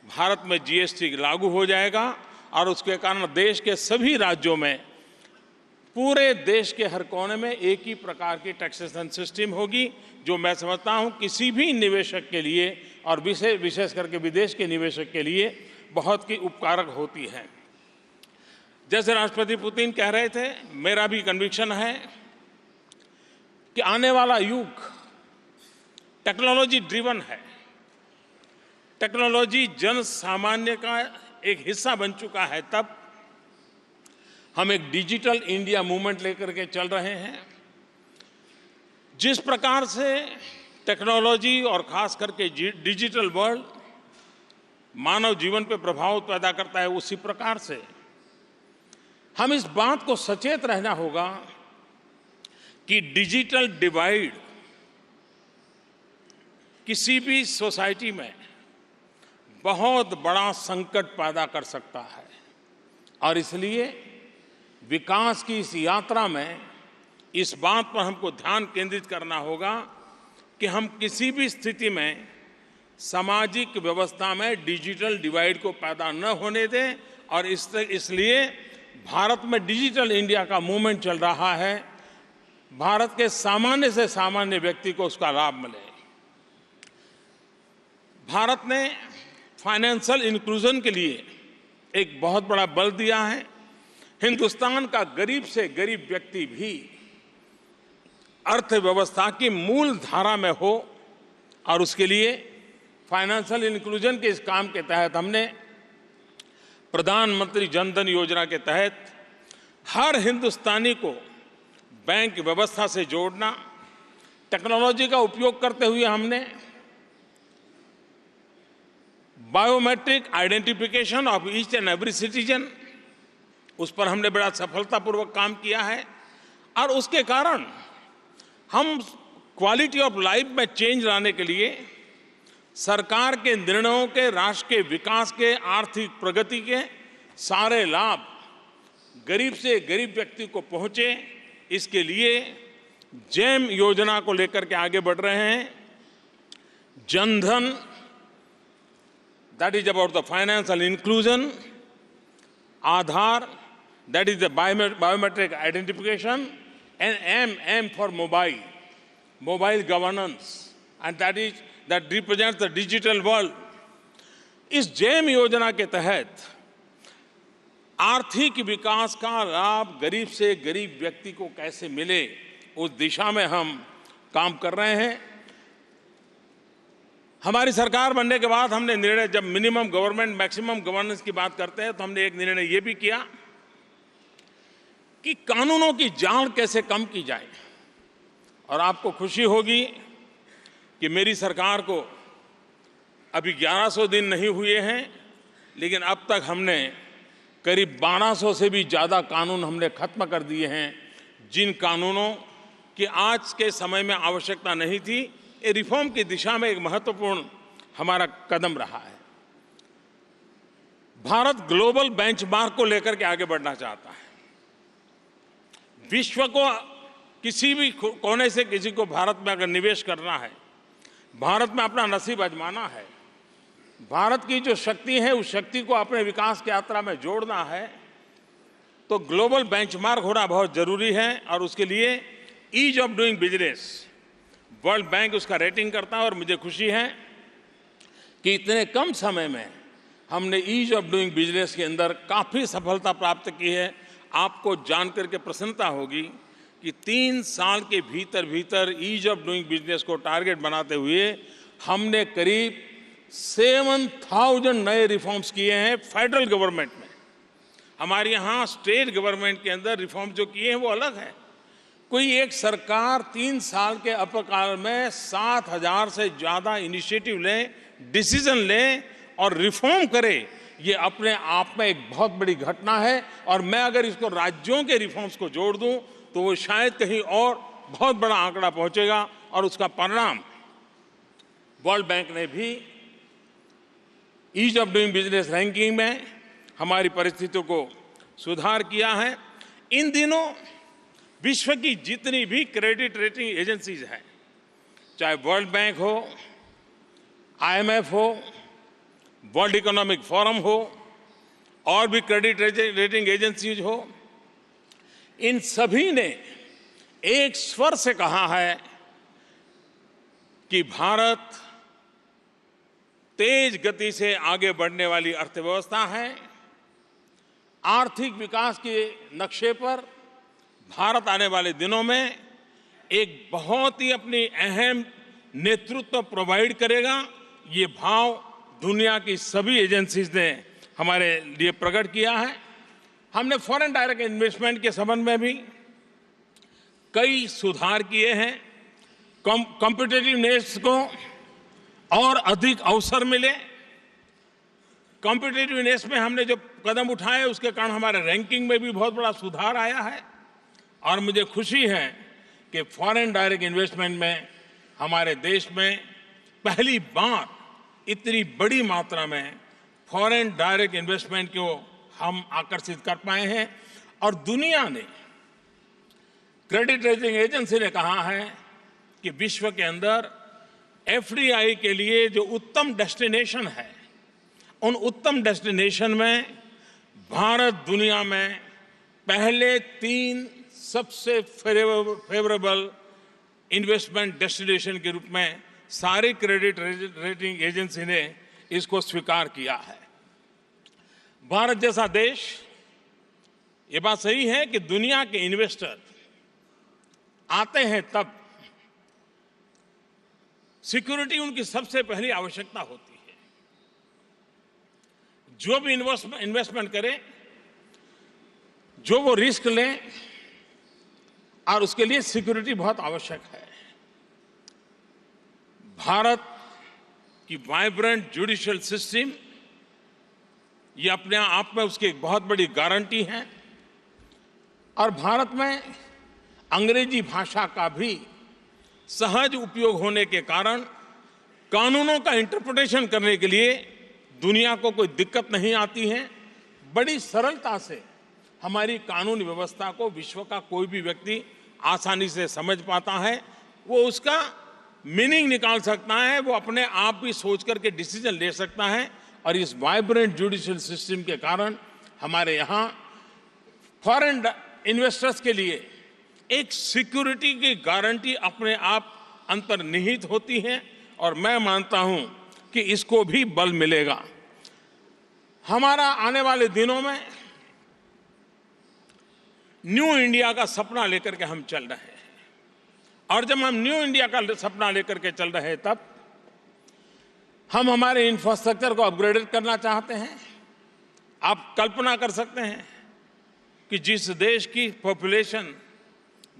भारत में जीएसटी लागू हो जाएगा और उसके कारण देश के सभी राज्यों में, पूरे देश के हर कोने में एक ही प्रकार की टैक्सेशन सिस्टम होगी, जो मैं समझता हूं किसी भी निवेशक के लिए और विशेष करके विदेश के निवेशक के लिए बहुत ही उपकारक होती है। जैसे राष्ट्रपति पुतिन कह रहे थे, मेरा भी कन्विक्शन है कि आने वाला युग टेक्नोलॉजी ड्रिवन है। टेक्नोलॉजी जन सामान्य का एक हिस्सा बन चुका है। तब हम एक डिजिटल इंडिया मूवमेंट लेकर के चल रहे हैं। जिस प्रकार से टेक्नोलॉजी और खास करके डिजिटल वर्ल्ड मानव जीवन पर प्रभाव पैदा करता है, उसी प्रकार से हम इस बात को सचेत रहना होगा कि डिजिटल डिवाइड किसी भी सोसाइटी में बहुत बड़ा संकट पैदा कर सकता है। और इसलिए विकास की इस यात्रा में इस बात पर हमको ध्यान केंद्रित करना होगा कि हम किसी भी स्थिति में सामाजिक व्यवस्था में डिजिटल डिवाइड को पैदा न होने दें। और इसलिए भारत में डिजिटल इंडिया का मूवमेंट चल रहा है। भारत के सामान्य से सामान्य व्यक्ति को उसका लाभ मिले। भारत ने फाइनेंशियल इंक्लूजन के लिए एक बहुत बड़ा बल दिया है। हिंदुस्तान का गरीब से गरीब व्यक्ति भी अर्थव्यवस्था की मूल धारा में हो, और उसके लिए फाइनेंशियल इंक्लूजन के इस काम के तहत हमने प्रधानमंत्री जन धन योजना के तहत हर हिंदुस्तानी को बैंक व्यवस्था से जोड़ना, टेक्नोलॉजी का उपयोग करते हुए हमने biometric identification of each and every citizen, उस पर हमने बड़ा सफलतापूर्वक काम किया है। और उसके कारण हम क्वालिटी ऑफ लाइफ में चेंज लाने के लिए सरकार के निर्णयों के, राष्ट्र के विकास के, आर्थिक प्रगति के सारे लाभ गरीब से गरीब व्यक्ति को पहुंचे, इसके लिए जैम योजना को लेकर के आगे बढ़ रहे हैं। Jan Dhan, that is about the financial inclusion, Aadhaar, that is the biometric identification, and M for mobile governance, and that represents the digital world. इस जेम योजना के तहत आर्थिक विकास का लाभ गरीब से गरीब व्यक्ति को कैसे मिले, उस दिशा में हम काम कर रहे हैं। हमारी सरकार बनने के बाद हमने निर्णय, जब मिनिमम गवर्नमेंट मैक्सिमम गवर्नेंस की बात करते हैं, तो हमने एक निर्णय ये भी किया कि कानूनों की जाल कैसे कम की जाए। और आपको खुशी होगी कि मेरी सरकार को अभी 1100 दिन नहीं हुए हैं, लेकिन अब तक हमने करीब 1200 से भी ज़्यादा कानून हमने खत्म कर दिए हैं, जिन कानूनों की आज के समय में आवश्यकता नहीं थी। ये रिफॉर्म की दिशा में एक महत्वपूर्ण हमारा कदम रहा है। भारत ग्लोबल बेंचमार्क को लेकर के आगे बढ़ना चाहता है। विश्व को किसी भी कोने से किसी को भारत में अगर निवेश करना है, भारत में अपना नसीब आजमाना है, भारत की जो शक्ति है उस शक्ति को अपने विकास की यात्रा में जोड़ना है, तो ग्लोबल बेंचमार्क होना बहुत जरूरी है। और उसके लिए ease of doing business, world bank उसका रेटिंग करता है। और मुझे खुशी है कि इतने कम समय में हमने ईज ऑफ डूइंग बिजनेस के अंदर काफ़ी सफलता प्राप्त की है। आपको जानकर के प्रसन्नता होगी कि 3 साल के भीतर भीतर ईज ऑफ डूइंग बिजनेस को टारगेट बनाते हुए हमने करीब 7,000 नए रिफॉर्म्स किए हैं फेडरल गवर्नमेंट में। हमारे यहाँ स्टेट गवर्नमेंट के अंदर रिफॉर्म जो किए हैं वो अलग है। कोई एक सरकार 3 साल के अल्पकाल में 7,000 से ज़्यादा इनिशिएटिव लें, डिसीजन लें और रिफॉर्म करे, ये अपने आप में एक बहुत बड़ी घटना है। और मैं अगर इसको राज्यों के रिफॉर्म्स को जोड़ दूं तो वो शायद कहीं और बहुत बड़ा आंकड़ा पहुंचेगा। और उसका परिणाम वर्ल्ड बैंक ने भी ease of doing business ranking में हमारी परिस्थितियों को सुधार किया है। इन दिनों विश्व की जितनी भी क्रेडिट रेटिंग एजेंसीज हैं, चाहे वर्ल्ड बैंक हो, IMF हो, वर्ल्ड इकोनॉमिक फोरम हो और भी क्रेडिट रेटिंग एजेंसीज हो, इन सभी ने एक स्वर से कहा है कि भारत तेज गति से आगे बढ़ने वाली अर्थव्यवस्था है। आर्थिक विकास के नक्शे पर भारत आने वाले दिनों में एक बहुत ही अपनी अहम नेतृत्व प्रोवाइड करेगा। ये भाव दुनिया की सभी एजेंसीज ने हमारे लिए प्रकट किया है। हमने फॉरेन डायरेक्ट इन्वेस्टमेंट के संबंध में भी कई सुधार किए हैं। कॉम्पिटिटिवनेस को और अधिक अवसर मिले। कॉम्पिटिटिवनेस में हमने जो कदम उठाए उसके कारण हमारे रैंकिंग में भी बहुत बड़ा सुधार आया है। और मुझे खुशी है कि फॉरेन डायरेक्ट इन्वेस्टमेंट में हमारे देश में पहली बार इतनी बड़ी मात्रा में फॉरेन डायरेक्ट इन्वेस्टमेंट को हम आकर्षित कर पाए हैं। और दुनिया ने, क्रेडिट रेटिंग एजेंसी ने कहा है कि विश्व के अंदर FDI के लिए जो उत्तम डेस्टिनेशन है, उन उत्तम डेस्टिनेशन में भारत दुनिया में पहले 3 सबसे फेवरेबल इन्वेस्टमेंट डेस्टिनेशन के रूप में सारी क्रेडिट रेटिंग एजेंसी ने इसको स्वीकार किया है। भारत जैसा देश, ये बात सही है कि दुनिया के इन्वेस्टर आते हैं तब सिक्योरिटी उनकी सबसे पहली आवश्यकता होती है। जो भी इन्वेस्टमेंट करें, जो वो रिस्क लें, और उसके लिए सिक्योरिटी बहुत आवश्यक है। भारत की वाइब्रेंट जुडिशियल सिस्टम, ये अपने आप में उसकी एक बहुत बड़ी गारंटी है। और भारत में अंग्रेजी भाषा का भी सहज उपयोग होने के कारण कानूनों का इंटरप्रिटेशन करने के लिए दुनिया को कोई दिक्कत नहीं आती है। बड़ी सरलता से हमारी कानून व्यवस्था को विश्व का कोई भी व्यक्ति आसानी से समझ पाता है। वो उसका मीनिंग निकाल सकता है, वो अपने आप भी सोच करके डिसीजन ले सकता है। और इस वाइब्रेंट जुडिशियल सिस्टम के कारण हमारे यहाँ फॉरेन इन्वेस्टर्स के लिए एक सिक्योरिटी की गारंटी अपने आप अंतर्निहित होती है। और मैं मानता हूं कि इसको भी बल मिलेगा। हमारा आने वाले दिनों में न्यू इंडिया का सपना लेकर के हम चल रहे हैं। और जब हम न्यू इंडिया का सपना लेकर के चल रहे हैं, तब हम हमारे इंफ्रास्ट्रक्चर को अपग्रेडेड करना चाहते हैं। आप कल्पना कर सकते हैं कि जिस देश की पॉपुलेशन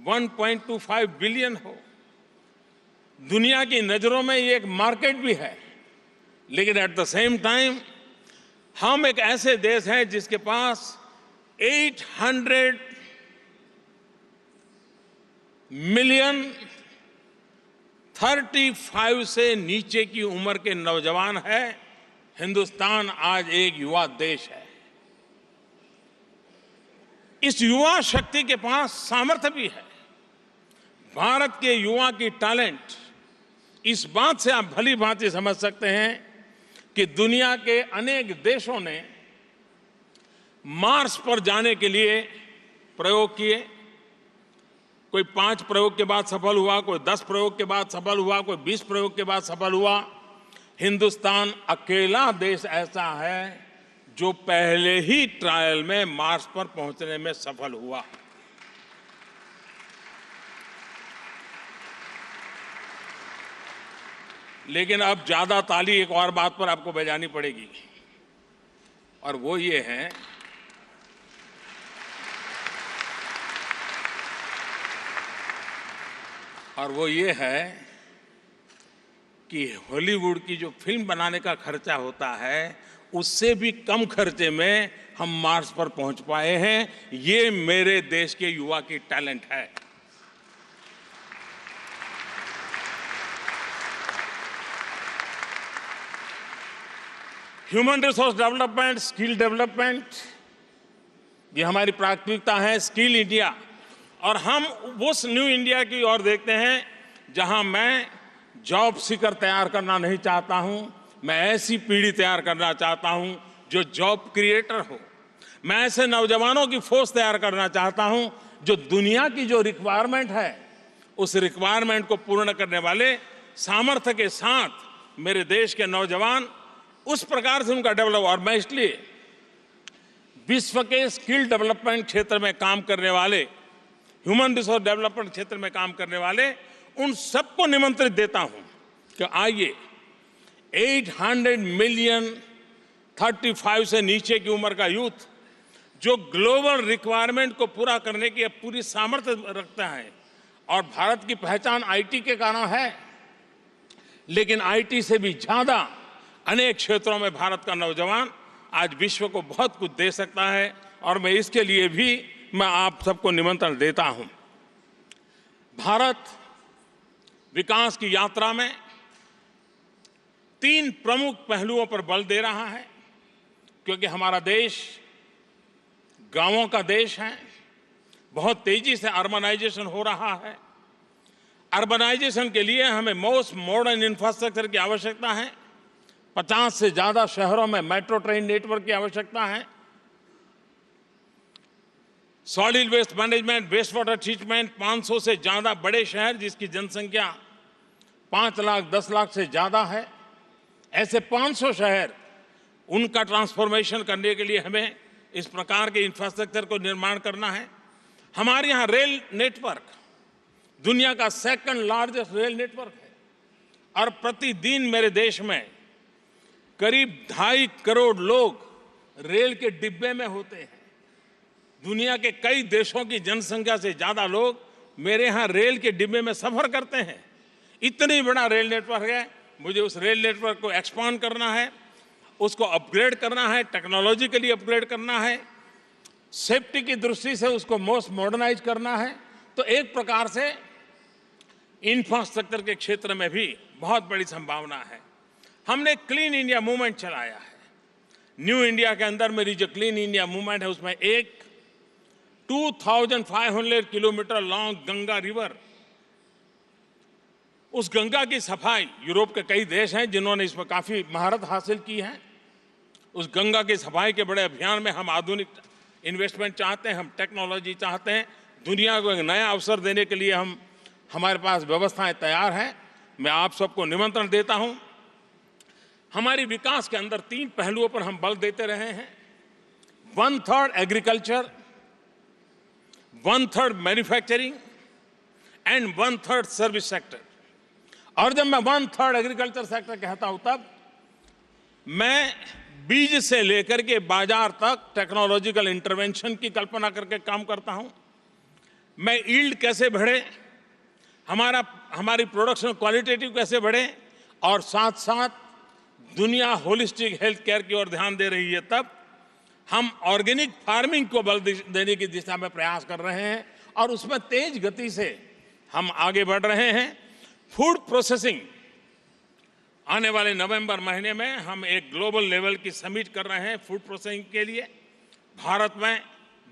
1.25 बिलियन हो, दुनिया की नजरों में ये एक मार्केट भी है, लेकिन एट द सेम टाइम हम एक ऐसे देश हैं जिसके पास 800 मिलियन 35 से नीचे की उम्र के नौजवान है। हिंदुस्तान आज एक युवा देश है। इस युवा शक्ति के पास सामर्थ्य भी है। भारत के युवा की टैलेंट, इस बात से आप भली भांति समझ सकते हैं कि दुनिया के अनेक देशों ने मार्स पर जाने के लिए प्रयोग किए। कोई 5 प्रयोग के बाद सफल हुआ, कोई 10 प्रयोग के बाद सफल हुआ, कोई 20 प्रयोग के बाद सफल हुआ। हिंदुस्तान अकेला देश ऐसा है जो पहले ही ट्रायल में मार्स पर पहुंचने में सफल हुआ। लेकिन अब ज्यादा ताली एक और बात पर आपको बजानी पड़ेगी, और वो ये है कि हॉलीवुड की जो फिल्म बनाने का खर्चा होता है उससे भी कम खर्चे में हम मार्स पर पहुंच पाए हैं। ये मेरे देश के युवा की टैलेंट है। Human resource development, skill development, ये हमारी प्राथमिकता है। स्किल इंडिया, और हम उस न्यू इंडिया की ओर देखते हैं जहां मैं जॉब सीकर तैयार करना नहीं चाहता हूं, मैं ऐसी पीढ़ी तैयार करना चाहता हूं जो जॉब क्रिएटर हो। मैं ऐसे नौजवानों की फोर्स तैयार करना चाहता हूं जो दुनिया की जो रिक्वायरमेंट है उस रिक्वायरमेंट को पूर्ण करने वाले सामर्थ्य के साथ मेरे देश के नौजवान उस प्रकार से उनका डेवलप। और मैं इसलिए विश्व के स्किल डेवलपमेंट क्षेत्र में काम करने वाले, ह्यूमन रिसोर्स डेवलपमेंट क्षेत्र में काम करने वाले उन सबको निमंत्रित देता हूं कि आइए 800 मिलियन 35 से नीचे की उम्र का यूथ जो ग्लोबल रिक्वायरमेंट को पूरा करने की पूरी सामर्थ्य रखता है, और भारत की पहचान आईटी के कारण है, लेकिन आईटी से भी ज्यादा अनेक क्षेत्रों में भारत का नौजवान आज विश्व को बहुत कुछ दे सकता है, और मैं इसके लिए भी मैं आप सबको निमंत्रण देता हूं। भारत विकास की यात्रा में 3 प्रमुख पहलुओं पर बल दे रहा है, क्योंकि हमारा देश गांवों का देश है। बहुत तेजी से अर्बनाइजेशन हो रहा है। अर्बनाइजेशन के लिए हमें मोस्ट मॉडर्न इंफ्रास्ट्रक्चर की आवश्यकता है। 50 से ज्यादा शहरों में मेट्रो ट्रेन नेटवर्क की आवश्यकता है। Solid waste management, waste water treatment, 500 से ज्यादा बड़े शहर जिसकी जनसंख्या 5 लाख 10 लाख से ज्यादा है, ऐसे 500 शहर, उनका ट्रांसफॉर्मेशन करने के लिए हमें इस प्रकार के इंफ्रास्ट्रक्चर को निर्माण करना है। हमारे यहाँ रेल नेटवर्क दुनिया का 2nd लार्जेस्ट रेल नेटवर्क है, और प्रतिदिन मेरे देश में करीब 2.5 करोड़ लोग रेल के डिब्बे में होते हैं। दुनिया के कई देशों की जनसंख्या से ज्यादा लोग मेरे यहाँ रेल के डिब्बे में सफर करते हैं। इतनी बड़ा रेल नेटवर्क है। मुझे उस रेल नेटवर्क को एक्सपांड करना है, उसको अपग्रेड करना है, टेक्नोलॉजिकली अपग्रेड करना है, सेफ्टी की दृष्टि से उसको मोस्ट मॉडर्नाइज करना है। तो एक प्रकार से इंफ्रास्ट्रक्चर के क्षेत्र में भी बहुत बड़ी संभावना है। हमने क्लीन इंडिया मूवमेंट चलाया है। न्यू इंडिया के अंदर मेरी जो क्लीन इंडिया मूवमेंट है उसमें एक 2500 किलोमीटर लॉन्ग गंगा रिवर, उस गंगा की सफाई, यूरोप के कई देश हैं जिन्होंने इसमें काफी महारत हासिल की है। उस गंगा की सफाई के बड़े अभियान में हम आधुनिक इन्वेस्टमेंट चाहते हैं, हम टेक्नोलॉजी चाहते हैं। दुनिया को एक नया अवसर देने के लिए हमारे पास व्यवस्थाएं तैयार हैं। मैं आप सबको निमंत्रण देता हूं। हमारी विकास के अंदर 3 पहलुओं पर हम बल देते रहे हैं। 1/3 agriculture, 1/3 manufacturing and 1/3 service sector. और जब मैं 1/3 एग्रीकल्चर सेक्टर कहता हूं तब मैं बीज से लेकर के बाजार तक टेक्नोलॉजिकल इंटरवेंशन की कल्पना करके काम करता हूं। मैं यील्ड कैसे बढ़े, हमारी प्रोडक्शन क्वालिटेटिव कैसे बढ़े, और साथ साथ दुनिया होलिस्टिक हेल्थ केयर की ओर ध्यान दे रही है, तब हम ऑर्गेनिक फार्मिंग को बल देने की दिशा में प्रयास कर रहे हैं, और उसमें तेज गति से हम आगे बढ़ रहे हैं। फूड प्रोसेसिंग, आने वाले नवंबर महीने में हम एक ग्लोबल लेवल की समिट कर रहे हैं फूड प्रोसेसिंग के लिए। भारत में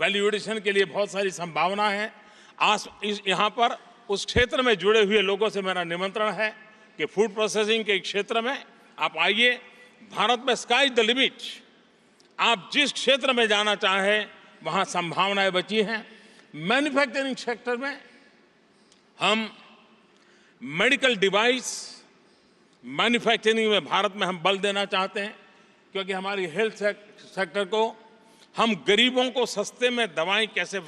वैल्यू एडिशन के लिए बहुत सारी संभावना है। आज यहाँ पर उस क्षेत्र में जुड़े हुए लोगों से मेरा निमंत्रण है कि फूड प्रोसेसिंग के क्षेत्र में आप आइए। भारत में स्काई द लिमिट, आप जिस क्षेत्र में जाना चाहें वहाँ संभावनाएं बची हैं। मैन्युफैक्चरिंग सेक्टर में हम मेडिकल डिवाइस मैन्युफैक्चरिंग में भारत में हम बल देना चाहते हैं, क्योंकि हमारी हेल्थ सेक्टर को हम गरीबों को सस्ते में दवाएं कैसे,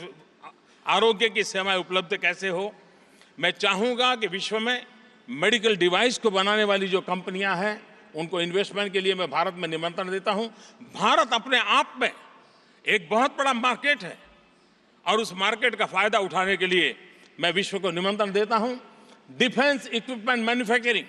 आरोग्य की सेवाएं उपलब्ध कैसे हो। मैं चाहूँगा कि विश्व में मेडिकल डिवाइस को बनाने वाली जो कंपनियां हैं उनको इन्वेस्टमेंट के लिए मैं भारत में निमंत्रण देता हूं। भारत अपने आप में एक बहुत बड़ा मार्केट है और उस मार्केट का फायदा उठाने के लिए मैं विश्व को निमंत्रण देता हूं। डिफेंस इक्विपमेंट मैन्युफैक्चरिंग,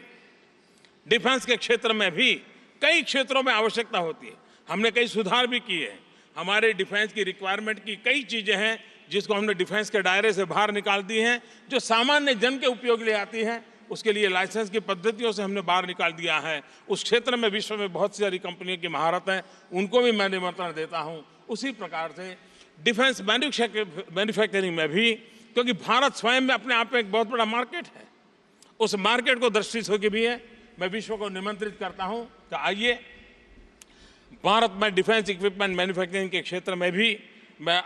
डिफेंस के क्षेत्र में भी कई क्षेत्रों में आवश्यकता होती है। हमने कई सुधार भी किए हैं। हमारे डिफेंस की रिक्वायरमेंट की कई चीजें हैं जिसको हमने डिफेंस के दायरे से बाहर निकाल दी हैं, जो सामान्य जन के उपयोग लिए आती हैं उसके लिए लाइसेंस की पद्धतियों से हमने बाहर निकाल दिया है। उस क्षेत्र में विश्व में बहुत सारी कंपनियों की महारत है, उनको भी मैं निमंत्रण देता हूं। उसी प्रकार से डिफेंस मैन्युफैक्चरिंग में भी, क्योंकि भारत स्वयं में अपने आप में एक बहुत बड़ा मार्केट है, उस मार्केट को दृष्टि से भी है मैं विश्व को निमंत्रित करता हूं कि आइए भारत में डिफेंस इक्विपमेंट मैन्युफैक्चरिंग के क्षेत्र में भी मैं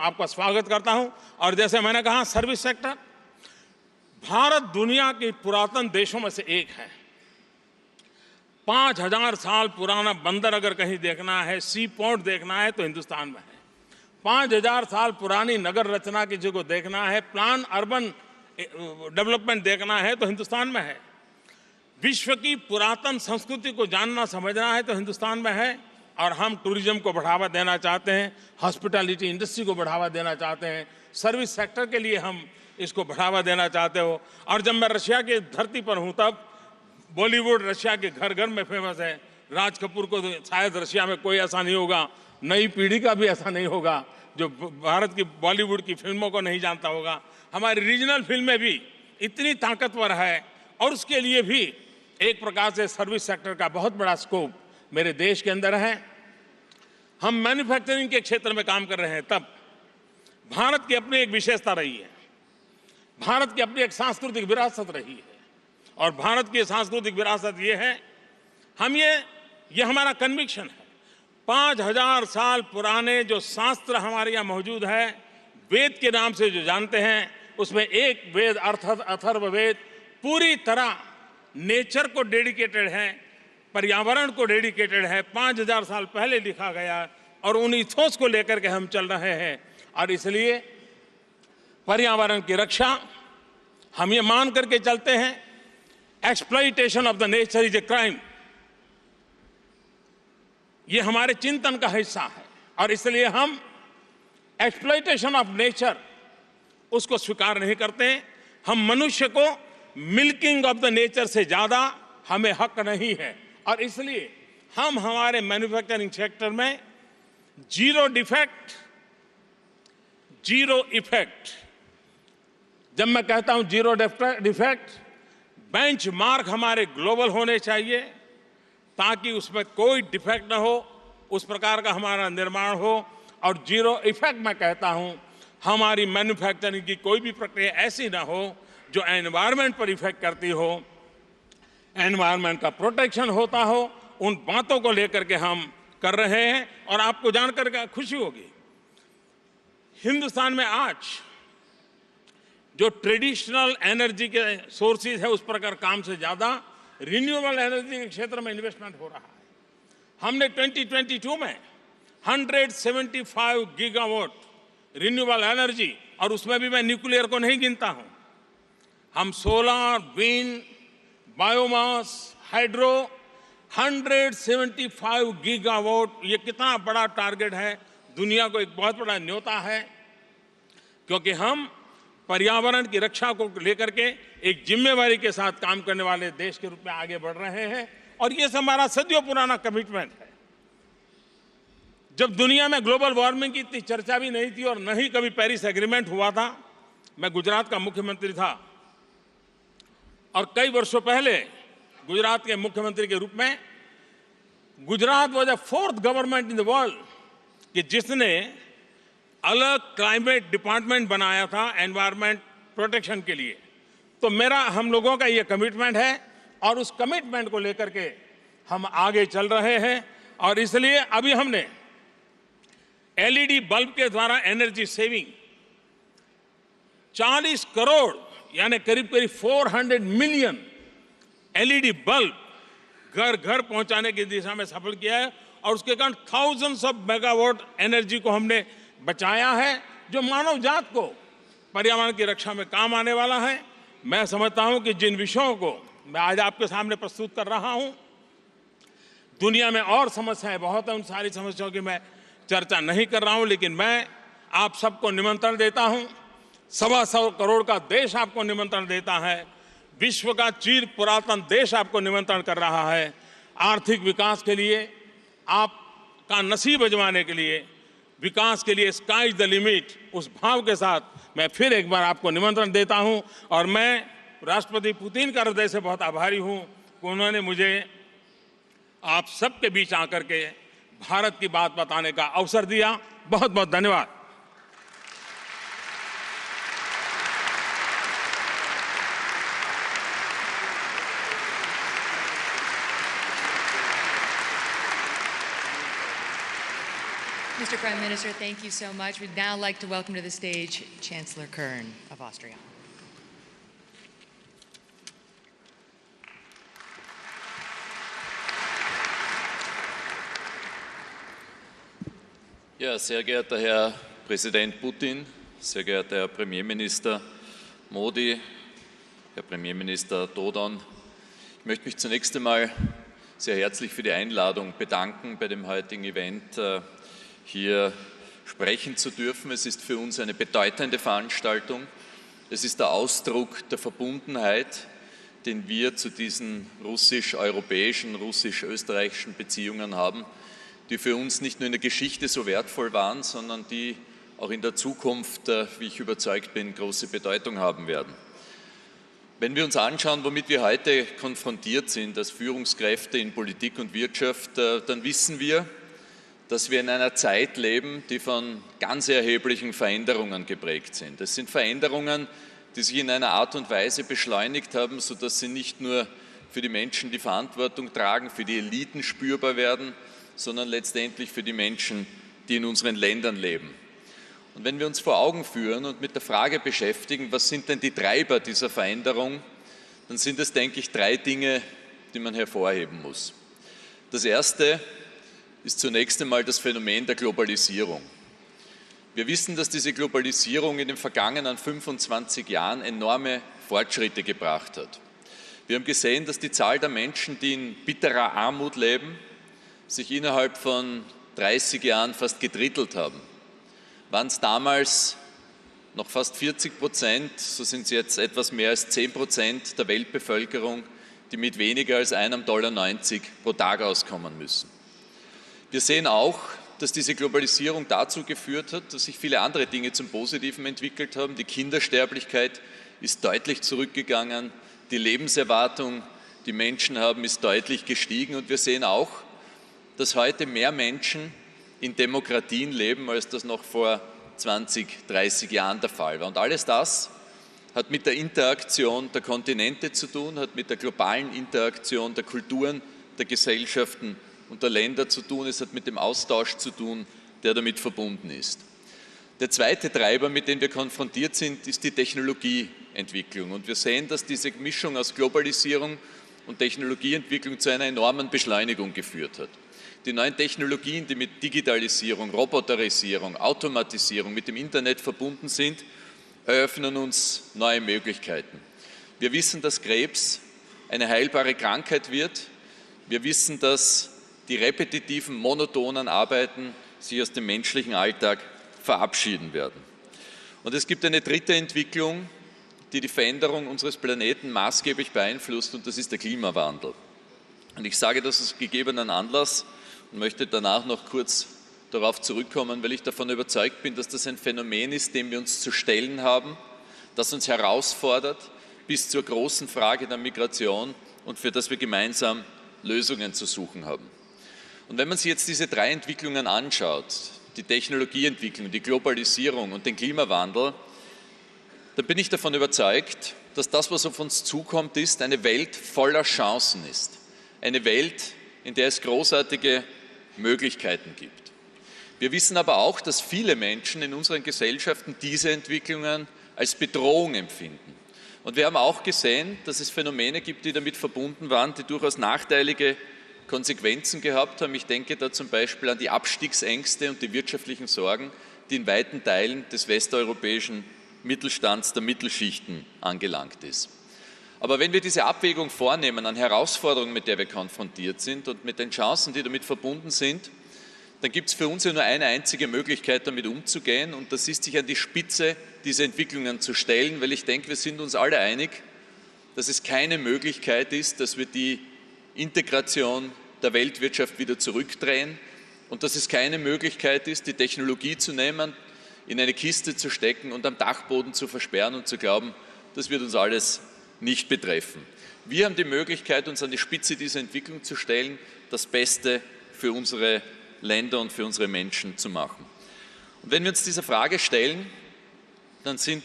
आपका स्वागत करता हूं। और जैसे मैंने कहा, सर्विस सेक्टर, भारत दुनिया के पुरातन देशों में से एक है। 5000 साल पुराना बंदर अगर कहीं देखना है, सी पोर्ट देखना है तो हिंदुस्तान में है। 5000 साल पुरानी नगर रचना की जगह देखना है, प्लान अर्बन डेवलपमेंट देखना है तो हिंदुस्तान में है। विश्व की पुरातन संस्कृति को जानना समझना है तो हिंदुस्तान में है। और हम टूरिज्म को बढ़ावा देना चाहते हैं, हॉस्पिटैलिटी इंडस्ट्री को बढ़ावा देना चाहते हैं, सर्विस सेक्टर के लिए हम इसको बढ़ावा देना चाहते हो। और जब मैं रशिया की धरती पर हूं तब बॉलीवुड रशिया के घर घर में फेमस है। राज कपूर को तो शायद रशिया में कोई ऐसा नहीं होगा, नई पीढ़ी का भी ऐसा नहीं होगा जो भारत की बॉलीवुड की फिल्मों को नहीं जानता होगा। हमारी रीजनल फिल्में भी इतनी ताकतवर है और उसके लिए भी एक प्रकार से सर्विस सेक्टर का बहुत बड़ा स्कोप मेरे देश के अंदर है। हम मैन्युफैक्चरिंग के क्षेत्र में काम कर रहे हैं, तब भारत की अपनी एक विशेषता रही है, भारत की अपनी एक सांस्कृतिक विरासत रही है। और भारत की सांस्कृतिक विरासत ये है, हम ये हमारा कन्विक्शन है। 5000 साल पुराने जो शास्त्र हमारे यहाँ मौजूद है, वेद के नाम से जो जानते हैं, उसमें एक वेद अथर्ववेद पूरी तरह नेचर को डेडिकेटेड है, पर्यावरण को डेडिकेटेड है। 5000 साल पहले लिखा गया और उन इथोस को लेकर के हम चल रहे हैं। और इसलिए पर्यावरण की रक्षा हम ये मान करके चलते हैं, exploitation of the nature is a crime, ये हमारे चिंतन का हिस्सा है। और इसलिए हम एक्सप्लॉइटेशन ऑफ नेचर उसको स्वीकार नहीं करते। हम मनुष्य को मिल्किंग ऑफ द नेचर से ज्यादा हमें हक नहीं है। और इसलिए हम हमारे मैन्युफैक्चरिंग सेक्टर में जीरो डिफेक्ट, जीरो इफेक्ट, जब मैं कहता हूं जीरो डिफेक्ट, बेंचमार्क हमारे ग्लोबल होने चाहिए ताकि उसमें कोई डिफेक्ट ना हो, उस प्रकार का हमारा निर्माण हो। और जीरो इफेक्ट मैं कहता हूं, हमारी मैन्युफैक्चरिंग की कोई भी प्रक्रिया ऐसी ना हो जो एनवायरनमेंट पर इफेक्ट करती हो, एनवायरनमेंट का प्रोटेक्शन होता हो। उन बातों को लेकर के हम कर रहे हैं। और आपको जानकर के खुशी होगी, हिंदुस्तान में आज जो ट्रेडिशनल एनर्जी के सोर्सेज है उस प्रकार काम से ज्यादा रिन्यूएबल एनर्जी के क्षेत्र में इन्वेस्टमेंट हो रहा है। हमने 2022 में 175 गीगावाट रिन्यूएबल एनर्जी, और उसमें भी मैं न्यूक्लियर को नहीं गिनता हूं, हम solar, wind, biomass, hydro, 175 gigawatt, ये कितना बड़ा टारगेट है, दुनिया को एक बहुत बड़ा न्योता है। क्योंकि हम पर्यावरण की रक्षा को लेकर के एक जिम्मेवारी के साथ काम करने वाले देश के रूप में आगे बढ़ रहे हैं। और ये हमारा सदियों पुराना कमिटमेंट है। जब दुनिया में ग्लोबल वार्मिंग की इतनी चर्चा भी नहीं थी और न ही कभी पेरिस एग्रीमेंट हुआ था, मैं गुजरात का मुख्यमंत्री था और कई वर्षों पहले गुजरात के मुख्यमंत्री के रूप में Gujarat was the 4th government in the world कि जिसने अलग क्लाइमेट डिपार्टमेंट बनाया था एनवायरनमेंट प्रोटेक्शन के लिए। तो हम लोगों का ये कमिटमेंट है और उस कमिटमेंट को लेकर के हम आगे चल रहे हैं। और इसलिए अभी हमने एलईडी बल्ब के द्वारा एनर्जी सेविंग 40 करोड़ यानी करीब करीब 400 मिलियन एलईडी बल्ब घर घर पहुंचाने की दिशा में सफल किया है। और उसके कारण थाउजेंड्स ऑफ मेगावाट एनर्जी को हमने बचाया है, जो मानव जात को पर्यावरण की रक्षा में काम आने वाला है। मैं समझता हूं कि जिन विषयों को मैं आज आपके सामने प्रस्तुत कर रहा हूं, दुनिया में और समस्याएं बहुत हैं, उन सारी समस्याओं की मैं चर्चा नहीं कर रहा हूं, लेकिन मैं आप सबको निमंत्रण देता हूं। 125 करोड़ का देश आपको निमंत्रण देता है, विश्व का चिर पुरातन देश आपको निमंत्रण कर रहा है। आर्थिक विकास के लिए, आपका नसीब अजमाने के लिए, विकास के लिए स्काई इज द लिमिट, उस भाव के साथ मैं फिर एक बार आपको निमंत्रण देता हूं। और मैं राष्ट्रपति पुतिन का हृदय से बहुत आभारी हूं कि उन्होंने मुझे आप सबके बीच आकर के भारत की बात बताने का अवसर दिया। बहुत बहुत धन्यवाद। Mr. Prime Minister, thank you so much. We'd now like to welcome to the stage Chancellor Kern of Austria. Ja, sehr geehrter Herr Präsident Putin, sehr geehrter Herr Premierminister Modi, Herr Premierminister Dodon, ich möchte mich zunächst einmal sehr herzlich für die Einladung bedanken, bei dem heutigen Event hier sprechen zu dürfen. Es ist für uns eine bedeutende Veranstaltung. Es ist der Ausdruck der Verbundenheit, den wir zu diesen russisch-europäischen, russisch-österreichischen Beziehungen haben, die für uns nicht nur in der Geschichte so wertvoll waren, sondern die auch in der Zukunft, wie ich überzeugt bin, große Bedeutung haben werden. Wenn wir uns anschauen, womit wir heute konfrontiert sind als Führungskräfte in Politik und Wirtschaft, dann wissen wir, dass wir in einer Zeit leben, die von ganz erheblichen Veränderungen geprägt sind. Es sind Veränderungen, die sich in einer Art und Weise beschleunigt haben, sodass sie nicht nur für die Menschen, die Verantwortung tragen, für die Eliten spürbar werden, sondern letztendlich für die Menschen, die in unseren Ländern leben. Und wenn wir uns vor Augen führen und mit der Frage beschäftigen, was sind denn die Treiber dieser Veränderung, dann sind es, denke ich, 3 Dinge, die man hervorheben muss. Das erste ist zunächst einmal das Phänomen der Globalisierung. Wir wissen, dass diese Globalisierung in den vergangenen 25 Jahren enorme Fortschritte gebracht hat. Wir haben gesehen, dass die Zahl der Menschen, die in bitterer Armut leben, sich innerhalb von 30 Jahren fast gedrittelt haben. Waren es damals noch fast 40%, so sind es jetzt etwas mehr als 10% der Weltbevölkerung, die mit weniger als $1,90 pro Tag auskommen müssen. Wir sehen auch, dass diese Globalisierung dazu geführt hat, dass sich viele andere Dinge zum Positiven entwickelt haben. Die Kindersterblichkeit ist deutlich zurückgegangen, die Lebenserwartung, die Menschen haben, ist deutlich gestiegen und wir sehen auch, dass heute mehr Menschen in Demokratien leben, als das noch vor 20, 30 Jahren der Fall war. Und alles das hat mit der Interaktion der Kontinente zu tun, hat mit der globalen Interaktion der Kulturen, der Gesellschaften und der Länder zu tun. Es hat mit dem Austausch zu tun, der damit verbunden ist. Der zweite Treiber, mit dem wir konfrontiert sind, ist die Technologieentwicklung. Und wir sehen, dass diese Mischung aus Globalisierung und Technologieentwicklung zu einer enormen Beschleunigung geführt hat. Die neuen Technologien, die mit Digitalisierung, Roboterisierung, Automatisierung, mit dem Internet verbunden sind, eröffnen uns neue Möglichkeiten. Wir wissen, dass Krebs eine heilbare Krankheit wird. Wir wissen, dass die repetitiven, monotonen Arbeiten sich aus dem menschlichen Alltag verabschieden werden. Und es gibt eine dritte Entwicklung, die die Veränderung unseres Planeten maßgeblich beeinflusst, und das ist der Klimawandel. Und ich sage das aus gegebenen Anlass und möchte danach noch kurz darauf zurückkommen, weil ich davon überzeugt bin, dass das ein Phänomen ist, dem wir uns zu stellen haben, das uns herausfordert bis zur großen Frage der Migration und für das wir gemeinsam Lösungen zu suchen haben. Und wenn man sich jetzt diese 3 Entwicklungen anschaut, die Technologieentwicklung, die Globalisierung und den Klimawandel, dann bin ich davon überzeugt, dass das, was auf uns zukommt, ist eine Welt voller Chancen ist. Eine Welt, in der es großartige Möglichkeiten gibt. Wir wissen aber auch, dass viele Menschen in unseren Gesellschaften diese Entwicklungen als Bedrohung empfinden. Und wir haben auch gesehen, dass es Phänomene gibt, die damit verbunden waren, die durchaus nachteilige Konsequenzen gehabt haben. Ich denke da zum Beispiel an die Abstiegsängste und die wirtschaftlichen Sorgen, die in weiten Teilen des westeuropäischen Mittelstands, der Mittelschichten angelangt ist. Aber wenn wir diese Abwägung vornehmen an Herausforderungen, mit der wir konfrontiert sind und mit den Chancen, die damit verbunden sind, dann gibt es für uns ja nur eine einzige Möglichkeit, damit umzugehen, und das ist, sich an die Spitze dieser Entwicklungen zu stellen, weil ich denke, wir sind uns alle einig, dass es keine Möglichkeit ist, dass wir die Integration der Weltwirtschaft wieder zurückdrehen und dass es keine Möglichkeit ist, die Technologie zu nehmen, in eine Kiste zu stecken und am Dachboden zu versperren und zu glauben, das wird uns alles nicht betreffen. Wir haben die Möglichkeit, uns an die Spitze dieser Entwicklung zu stellen, das Beste für unsere Länder und für unsere Menschen zu machen. Und wenn wir uns dieser Frage stellen, dann sind,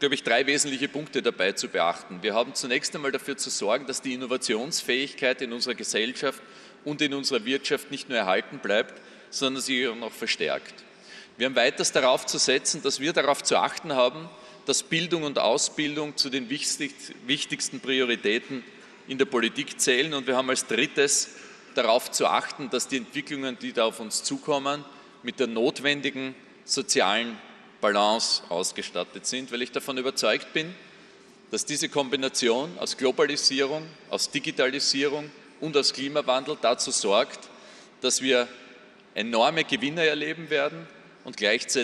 glaube ich, 3 wesentliche Punkte dabei zu beachten. Wir haben zunächst einmal dafür zu sorgen, dass die Innovationsfähigkeit in unserer Gesellschaft und in unserer Wirtschaft nicht nur erhalten bleibt, sondern sich auch noch verstärkt. Wir haben weiters darauf zu setzen, dass wir darauf zu achten haben, dass Bildung und Ausbildung zu den wichtigsten Prioritäten in der Politik zählen. Und wir haben als drittes darauf zu achten, dass die Entwicklungen, die da auf uns zukommen, mit der notwendigen sozialen Balance ausgestattet sind, weil ich davon überzeugt bin, dass diese Kombination aus Globalisierung, aus Digitalisierung und aus Klimawandel dazu sorgt, dass wir enorme Gewinne erleben werden und gleichzeitig